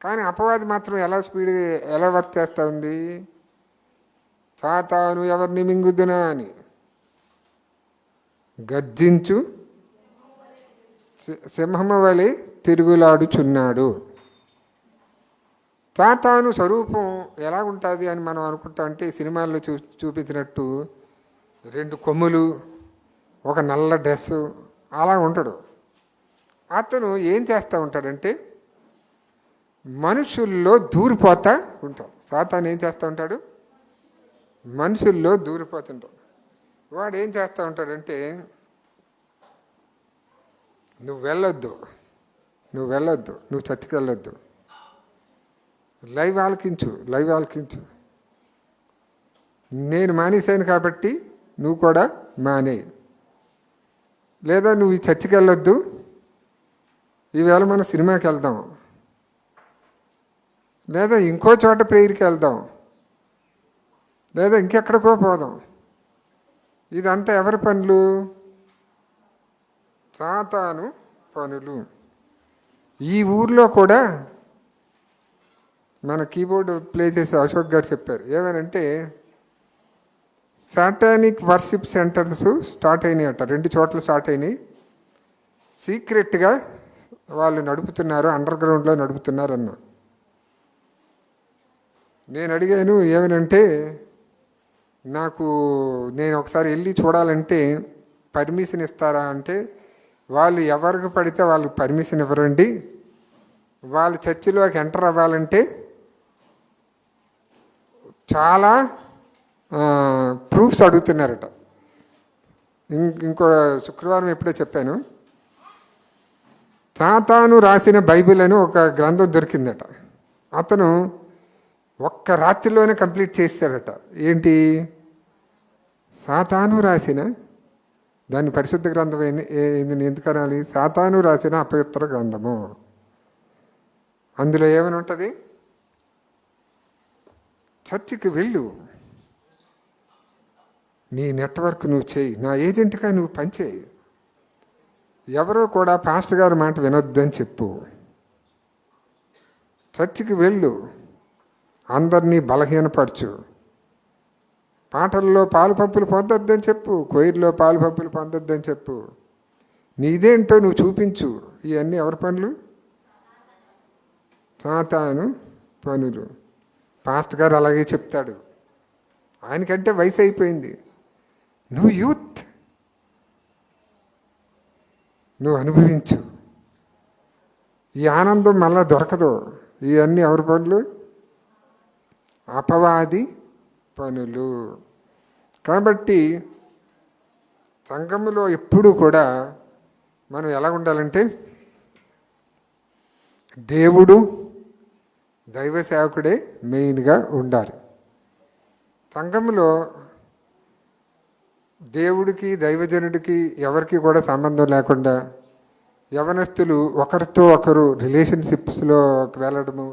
కానీ అపవాది మాత్రం ఎలా వర్క్ చేస్తూ ఉంది? సాతాను ఎవరిని మింగుదునా అని గర్జించు సింహము వలె తిరుగులాడుచున్నాడు. సాతాను స్వరూపం ఎలా ఉంటుంది అని మనం అనుకుంటా అంటే సినిమాల్లో చూపించినట్టు 2 కొమ్ములు, ఒక నల్ల డ్రెస్సు అలా ఉంటాడు. అతను ఏం చేస్తూ ఉంటాడంటే మనుషుల్లో దూరిపోతూ ఉంటాడు. సాతాను ఏం చేస్తూ ఉంటాడు? మనుషుల్లో దూరిపోతుంటాడు. వాడు ఏం చేస్తూ ఉంటాడంటే నువ్వు వెళ్ళొద్దు, నువ్వు చర్చికి వెళ్ళొద్దు, లైవ్ ఆలకించు, నేను మానేశాను కాబట్టి నువ్వు కూడా మానే, లేదా నువ్వు ఈ చర్చికి వెళ్ళొద్దు, ఈవేళ మనం సినిమాకి వెళ్దాం, లేదా ఇంకో చోట ప్రేయర్కి వెళ్దాం, లేదా ఇంకెక్కడికో పోదాం. ఇదంతా ఎవరి పనులు? సాతాను పనులు. ఈ ఊర్లో కూడా మన కీబోర్డ్ ప్లే చేసే అశోక్ గారు చెప్పారు ఏమనంటే సాటానిక్ వర్షిప్ సెంటర్స్ స్టార్ట్ అయినాయి అట, 2 చోట్ల స్టార్ట్ అయినాయి. సీక్రెట్గా వాళ్ళు నడుపుతున్నారు, అండర్ గ్రౌండ్లో నడుపుతున్నారు అన్న. నేను అడిగాను ఏమనంటే నేను ఒకసారి వెళ్ళి చూడాలంటే పర్మిషన్ ఇస్తారా అంటే వాళ్ళు ఎవరికి పడితే వాళ్ళకి పర్మిషన్ ఇవ్వరండి, వాళ్ళు చర్చిలోకి ఎంటర్ అవ్వాలంటే చాలా ప్రూఫ్స్ అడుగుతున్నారట. ఇంకో శుక్రవారం ఎప్పుడో చెప్పాను, సాతాను రాసిన బైబిల్ అని ఒక గ్రంథం దొరికిందట. అతను ఒక్క రాత్రిలోనే కంప్లీట్ చేస్తాడట. ఏంటి? సాతాను రాసిన, దాన్ని పరిశుద్ధ గ్రంథం ఎందుకు అనాలి? సాతాను రాసిన అపవిత్ర గ్రంథము. అందులో ఏమని ఉంటుంది? చర్చికి వెళ్ళు, నీ నెట్వర్క్ నువ్వు చేయి, నా ఏజెంట్గా నువ్వు పనిచేయి, ఎవరో కూడా పాస్టర్ గారి మాట వినొద్దని చెప్పు, చర్చికి వెళ్ళు, అందరినీ బలహీనపరచు, పాటల్లో పాలు పంపులు పొందొద్దని చెప్పు, కొయిర్లో పాలు పంపులు పొందొద్దని చెప్పు, నీదేంటో నువ్వు చూపించు. ఇవన్నీ ఎవరి పనులు? సాతాను పనులు. పాస్టర్ గారు అలాగే చెప్తాడు. ఆయనకంటే వయసు అయిపోయింది. నువ్వు యూత్, నువ్వు అనుభవించు, ఈ ఆనందం మళ్ళా దొరకదు. ఇవన్నీ ఎవరి పనులు? అపవాది పనులు. కాబట్టి సంఘములో ఎప్పుడూ కూడా మనం ఎలా ఉండాలంటే దేవుడు దైవ సేవకుడే మెయిన్గా ఉండాలి. సంఘంలో దేవుడికి దైవజనుడికి ఎవరికి కూడా సంబంధం లేకుండా యవనస్తులు ఒకరితో ఒకరు రిలేషన్షిప్స్లో వెళ్ళడము,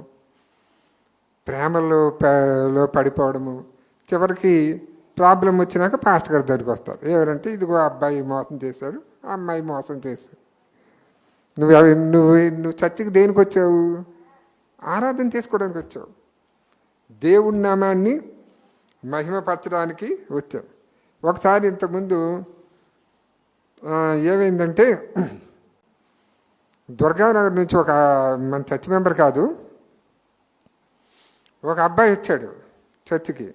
ప్రేమలో పడిపోవడము, చివరికి ప్రాబ్లం వచ్చినాక పాస్టర్ గారి దగ్గరికి వస్తారు. ఎవరంటే ఇదిగో అబ్బాయి మోసం చేశాడు, అమ్మాయి మోసం చేశాడు. నువ్వు చర్చికి దేనికి వచ్చావు? ఆరాధన చేసుకోవడానికి వచ్చావు, దేవుడి నామాన్ని మహిమపరచడానికి వచ్చావు. ఒకసారి ఇంతకుముందు ఏమైందంటే దుర్గానగర్ నుంచి మన చర్చ్ మెంబర్ కాదు, ఒక అబ్బాయి వచ్చాడు చర్చికి,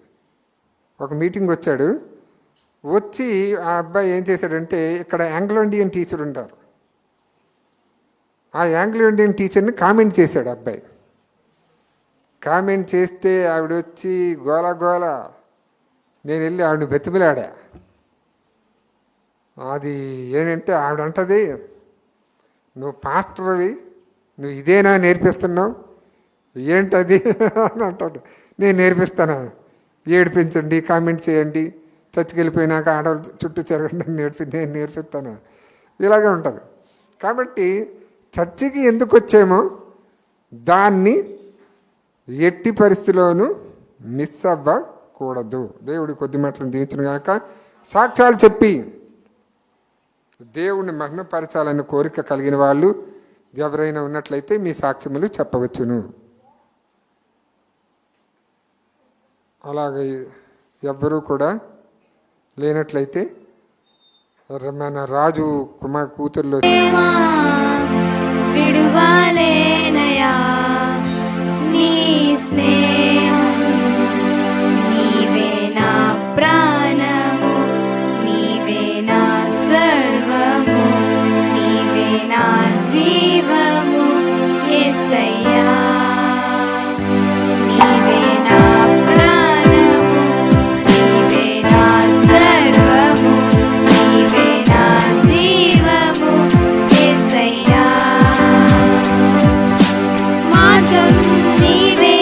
ఒక మీటింగ్ వచ్చాడు. వచ్చి ఆ అబ్బాయి ఏం చేశాడంటే, ఇక్కడ ఆంగ్లో ఇండియన్ టీచర్ ఉంటారు, ఆ ఆంగ్లో ఇండియన్ టీచర్ని కామెంట్ చేశాడు అబ్బాయి. కామెంట్ చేస్తే ఆవిడ వచ్చి గోల గోల, నేను వెళ్ళి ఆవిడని బతిమిలాడా. అది ఏంటంటే ఆవిడ అంటది, నువ్వు పాస్టర్వి, నువ్వు ఇదేనా నేర్పిస్తున్నావు, ఏంటది అని అంటాడు. నేను నేర్పిస్తాను, ఏడిపించండి, కామెంట్ చేయండి, చర్చికి వెళ్ళిపోయినాక ఆడవాళ్ళు చుట్టూ తిరగండి, నేను నేర్పిస్తాను, ఇలాగే ఉంటుంది. కాబట్టి చర్చికి ఎందుకు వచ్చామో దాన్ని ఎట్టి పరిస్థితిలోనూ మిస్ అవ్వకూడదు. దేవుడి కొద్ది మాటలను దీవించిన గాక. సాక్ష్యాలు చెప్పి దేవుణ్ణి మహిమపరచాలన్న కోరిక కలిగిన వాళ్ళు ఎవరైనా ఉన్నట్లయితే మీ సాక్ష్యములు చెప్పవచ్చును. అలాగే ఎవ్వరూ కూడా లేనట్లయితే మన రాజు కుమార్ కూతుర్లో విడువలేనయా నీ స్నేహం, నీవే నా ప్రాణము, నీవే నా సర్వము, నీవే నా జీవము యేసయ్యా. నీవే నా ప్రాణము, నీవే నా సర్వము, నీవే నా జీవము యేసయ్యా. మార్గం నీవే,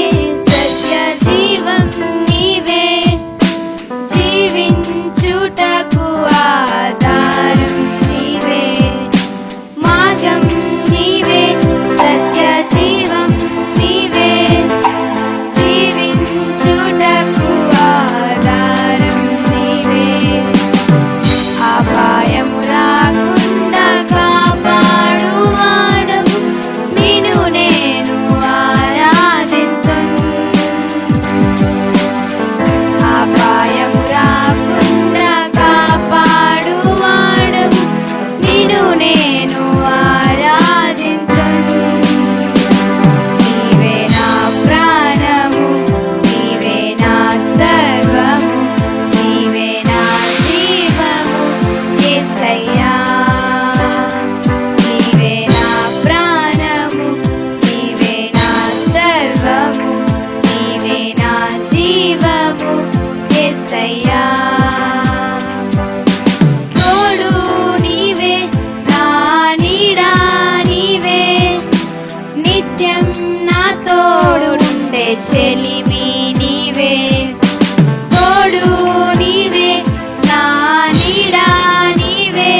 సత్య జీవం నీవే, జీవించుటకు ఆధారం నీవే. మార్గం నీవే, సత్య జీవం నీవే, జీవించుటకు ఆధారం నీవే. అపాయము రాకుండా కాపాడువాడవు, చెలిమి నీవే, తోడు నీవే, నా నీడా నీవే,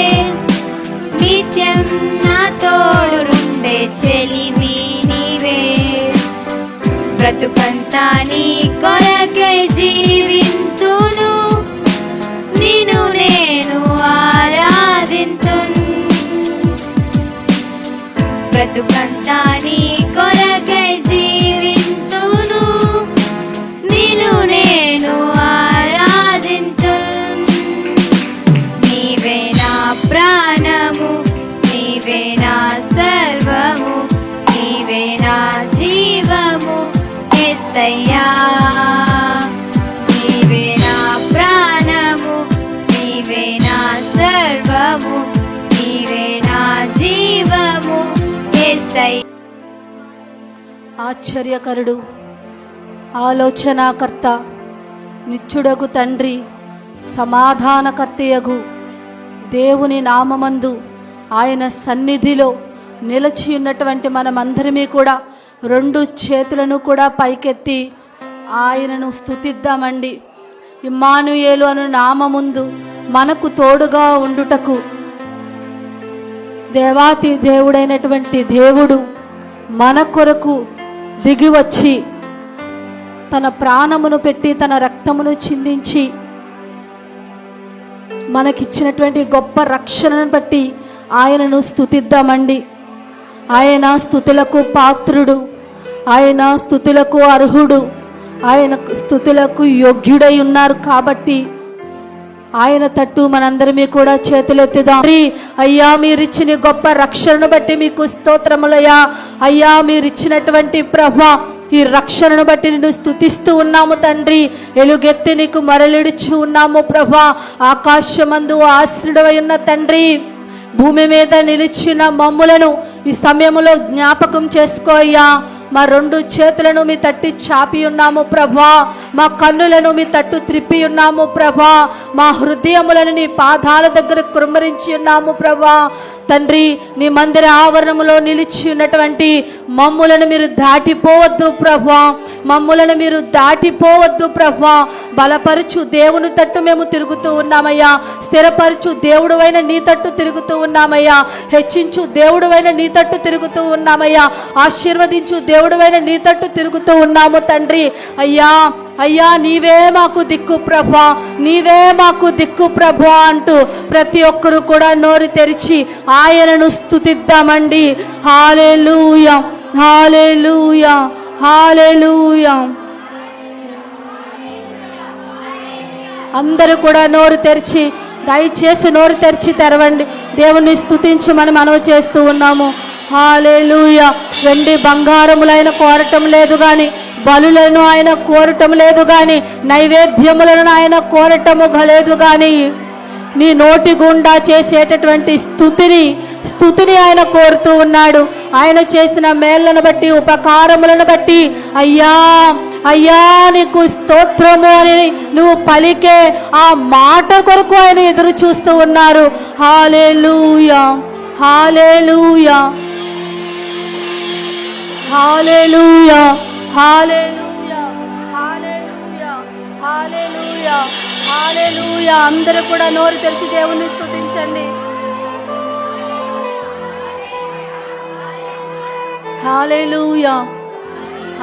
నిత్యం నా తోడుండే చెలిమి నీవే. బ్రతుకంతా నీ కొరకై జీవింతును, నిన్ను నేను ఆరాధింతున్. బ్రతుకంతా నీ కొరకై జీవింతును, నిన్ను నేను ఆరాధింతున్. నీవే నా ప్రాణము, నీవే నా సర్వము, నీవే నా జీవము యేసయ్యా. నీవే నా ప్రాణము, నీవే నా సర్వము, నీవే నా జీవము యేసయ్యా. ఆశ్చర్యకరుడు, ఆలోచనాకర్త, నిత్యుడగు తండ్రి, సమాధానకర్తయగు దేవుని నామమందు ఆయన సన్నిధిలో నిలిచి ఉన్నటువంటి మనమందరమీ కూడా రెండు చేతులను కూడా పైకెత్తి ఆయనను స్తుతిద్దామండి. ఇమ్మానుయేలు అను నామముందు మనకు తోడుగా ఉండుటకు దేవాతి దేవుడైనటువంటి దేవుడు మన కొరకు దిగి వచ్చి తన ప్రాణమును పెట్టి తన రక్తమును చిందించి మనకిచ్చినటువంటి గొప్ప రక్షణను బట్టి ఆయనను స్తుతిద్దామండి. ఆయన స్తుతులకు పాత్రుడు, ఆయన స్తుతులకు అర్హుడు, ఆయన స్తుతులకు యోగ్యుడై ఉన్నారు. కాబట్టి ఆయన తట్టు మనందరమీ కూడా చేతులెత్తుదాం. అయ్యా, మీరిచ్చిన గొప్ప రక్షణను బట్టి మీకు స్తోత్రములయ్యా. అయ్యా, మీరిచ్చినటువంటి ప్రభా ఈ రక్షణను బట్టి నిన్ను స్తుతిస్తూ ఉన్నాము తండ్రి. ఎలుగెత్తి నీకు మరలిడుచు ఉన్నాము ప్రభా. ఆకాశమందు ఆశ్రుడవై ఉన్న తండ్రి, భూమి మీద నిలిచిన మమ్ములను ఈ సమయంలో జ్ఞాపకం చేసుకో అయ్యా. మా రెండు చేతులను మీ తట్టి చాపి ఉన్నాము ప్రభా. మా కన్నులను మీ తట్టు త్రిప్పి ఉన్నాము ప్రభా. మా హృదయములను నీ పాదాల దగ్గర కృమ్మరించి ఉన్నాము ప్రభా. తండ్రి, నీ మందిర ఆవరణములో నిలిచి ఉన్నటువంటి మమ్ములను మీరు దాటిపోవద్దు ప్రభా. మమ్ములను మీరు దాటిపోవద్దు ప్రభా. బలపరచు దేవుని తట్టు మేము తిరుగుతూ ఉన్నామయ్యా. స్థిరపరచు దేవుడువైన నీ తట్టు తిరుగుతూ ఉన్నామయ్యా. హెచ్చించు దేవుడువైన నీ తట్టు తిరుగుతూ ఉన్నామయ్యా. ఆశీర్వదించు దేవుడువైన నీ తట్టు తిరుగుతూ ఉన్నాము తండ్రి. అయ్యా అయ్యా, నీవే మాకు దిక్కు ప్రభా, నీవే మాకు దిక్కు ప్రభా అంటూ ప్రతి ఒక్కరూ కూడా నోరు తెరిచి ఆయనను స్తుతిద్దామండి. హల్లెలూయా, హల్లెలూయా, హల్లెలూయా. అందరూ కూడా నోరు తెరిచి, దయచేసి నోరు తెరిచి తెరవండి. దేవుణ్ణి స్తుతించి మనం మనవి చేస్తూ ఉన్నాము. హల్లెలూయా. వెండి బంగారములైన కోరటం లేదు కానీ, బలులను ఆయన కోరటం లేదు కానీ, నైవేద్యములను ఆయన కోరటము లేదు కానీ, నీ నోటి గుండా చేసేటటువంటి స్తుతిని ఆయన కోరుతూ ఉన్నాడు. ఆయన చేసిన మేళ్లను బట్టి, ఉపకారములను బట్టి అయ్యా అయ్యా నీకు స్తోత్రము అని నువ్వు పలికే ఆ మాట కొరకు ఆయన ఎదురు చూస్తూ ఉన్నారు. హల్లెలూయా, హల్లెలూయా, హల్లెలూయా, హల్లెలూయా, హల్లెలూయా, హల్లెలూయా, హల్లెలూయా. అందరూ కూడా నోరు తెరిచి దేవుణ్ణి స్తుతించండి. హల్లెలూయా,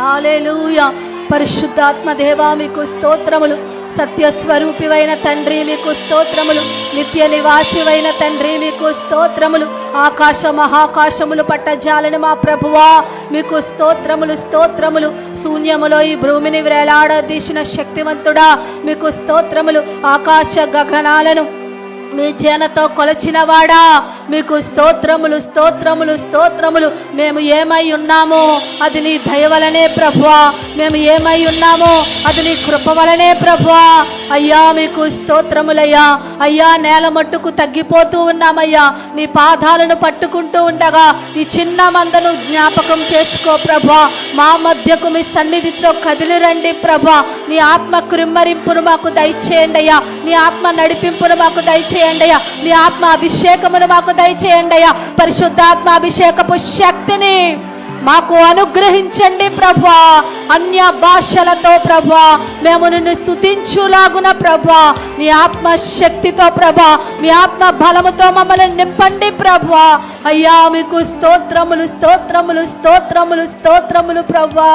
హల్లెలూయా. పరిశుద్ధాత్మ దేవా మీకు స్తోత్రములు. సత్యస్వరూపివైన తండ్రి మీకు స్తోత్రములు. నిత్య నివాసివైన తండ్రి మీకు స్తోత్రములు. ఆకాశ మహాకాశములు పట్టజాలని మా ప్రభువా మీకు స్తోత్రములు, స్తోత్రములు. శూన్యములో ఈ భూమిని వేలాడదీసిన శక్తివంతుడా మీకు స్తోత్రములు. ఆకాశ గగనాలను మీ జనతో కొలచిన వాడా మీకు స్తోత్రములు, స్తోత్రములు, స్తోత్రములు. మేము ఏమై ఉన్నామో అది నీ దయ వలనే ప్రభువా. మేము ఏమై ఉన్నామో అది నీ కృప వలనే ప్రభువా. అయ్యా మీకు స్తోత్రములయ్యా. అయ్యా, నేల మట్టుకు తగ్గిపోతూ ఉన్నామయ్యా. నీ పాదాలను పట్టుకుంటూ ఉండగా ఈ చిన్న మందను జ్ఞాపకం చేసుకో ప్రభా. మా మధ్యకు మీ సన్నిధితో కదిలి రండి ప్రభా. నీ ఆత్మ కృమ్మరింపును మాకు దయచేయండి అయ్యా. నీ ఆత్మ నడిపింపును మాకు దయచేయండి అయ్యా. మీ ఆత్మ అభిషేకమును మాకు దయచేయండి అయ్యా. పరిశుద్ధాత్మ అభిషేకపు శక్తిని మాకు అనుగ్రహించండి ప్రభా. అన్య భాషలతో ప్రభా మేము నిన్ను స్తుతించులాగున ప్రభా, నీ ఆత్మశక్తితో ప్రభా, మీ ఆత్మ బలముతో మమ్మల్ని నింపండి ప్రభా. అయ్యా మీకు స్తోత్రములు స్తోత్రములు స్తోత్రములు స్తోత్రములు ప్రభా.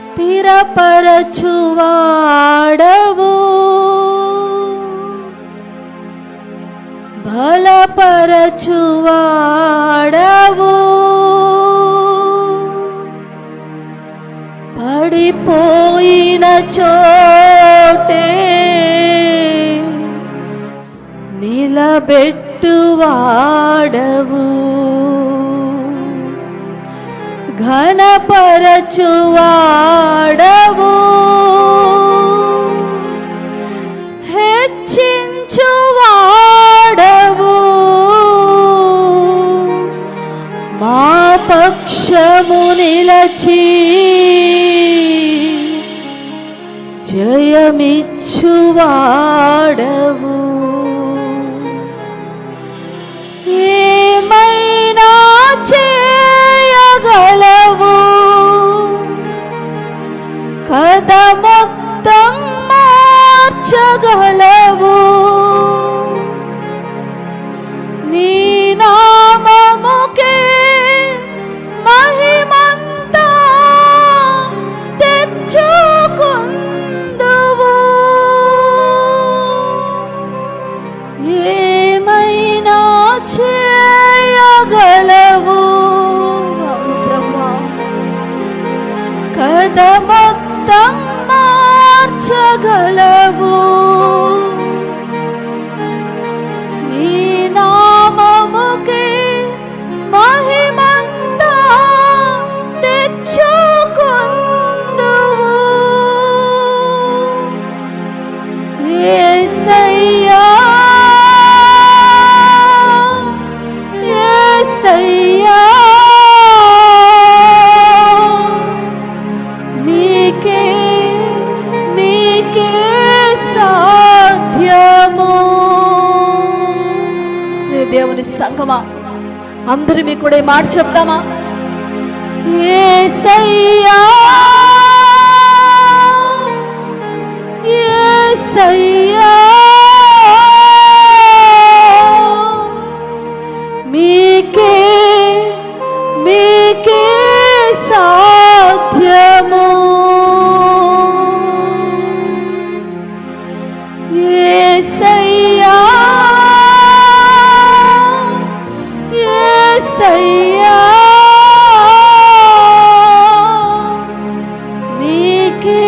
స్థిరపరచువాడవు, బలపరచువాడవు, పడిపోయిన చోటే నిలబెట్టువాడవు, ఘనపరచువాడవు, హెచ్చించువాడవు, మా పక్షము నిలచి జయమిచ్చువాడవు. ఏమైనా చేయగలవు, కథ మొత్తం మార్చగలవు, నీ నామముకే మహిమంతా తెచ్చుకుందువు. ఏమైనా చేయగలవు బ్రహ్మా, కథ మొత్తం మార్చగలవు, నీ నామముకే మహిమంతా తెచ్చుకుందువు. యేసయ్యా యేసయ్యా, మీకే మీకే సాధ్యము. దేవుని సంగమా, అందరూ మీకు కూడా ఈ మాట చెప్తామా? యేసయ్యా యేసయ్యా, మీకే మీకే సాధ్యము. యేసయ్యా యేసయ్యా, మీకే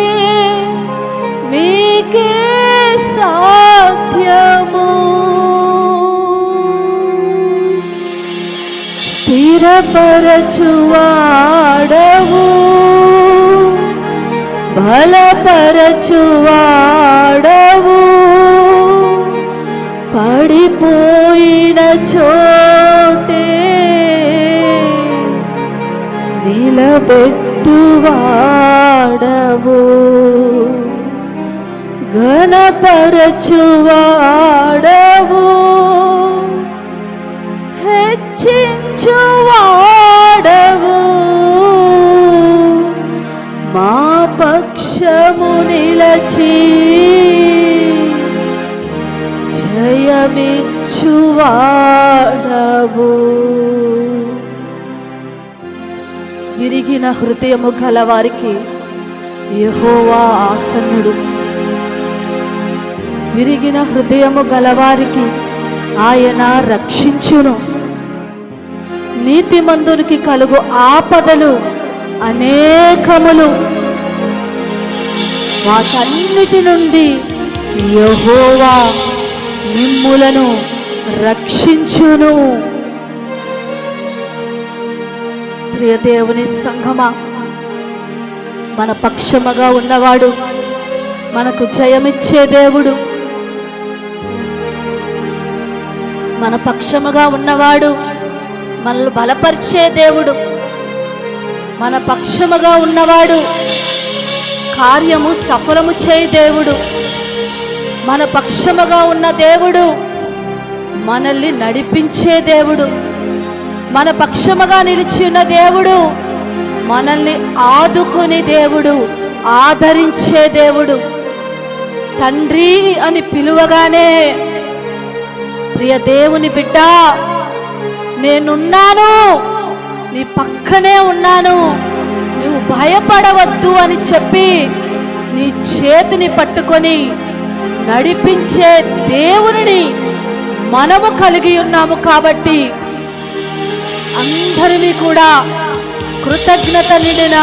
మీకే సాధ్యము. స్థిరపరచువాడవు, బలపరచువాడవు, పడిపోయిన చోటే నిలబెట్టువాడవు, ఘనపరచువాడవు, హెచ్చించువాడవు, మా పక్షము నిలచి జయమిచ్చువాడవు. విరిగిన హృదయము గలవారికి యెహోవా ఆసన్నుడు. విరిగిన హృదయము గలవారికి ఆయన రక్షించును. నీతిమంతునికి కలుగు ఆపదలు అనేకములు, వాటన్నిటి నుండి యెహోవా మిమ్ములను రక్షించును. ప్రియ దేవుని సంఘమా, మన పక్షముగా ఉన్నవాడు, మనకు జయమిచ్చే దేవుడు, మన పక్షముగా ఉన్నవాడు, మనల్ని బలపరిచే దేవుడు, మన పక్షముగా ఉన్నవాడు, కార్యము సఫలము చేయ దేవుడు, మన పక్షముగా ఉన్న దేవుడు మనల్ని నడిపించే దేవుడు, మన పక్షముగా నిలిచి ఉన్న దేవుడు, మనల్ని ఆదుకునే దేవుడు, ఆదరించే దేవుడు. తండ్రి అని పిలువగానే, ప్రియ దేవుని బిడ్డ, నేనున్నాను, నీ పక్కనే ఉన్నాను, నువ్వు భయపడవద్దు అని చెప్పి నీ చేతిని పట్టుకొని నడిపించే దేవుని మనము కలిగి ఉన్నాము. కాబట్టి అందరినీ కూడా కృతజ్ఞత నిండిన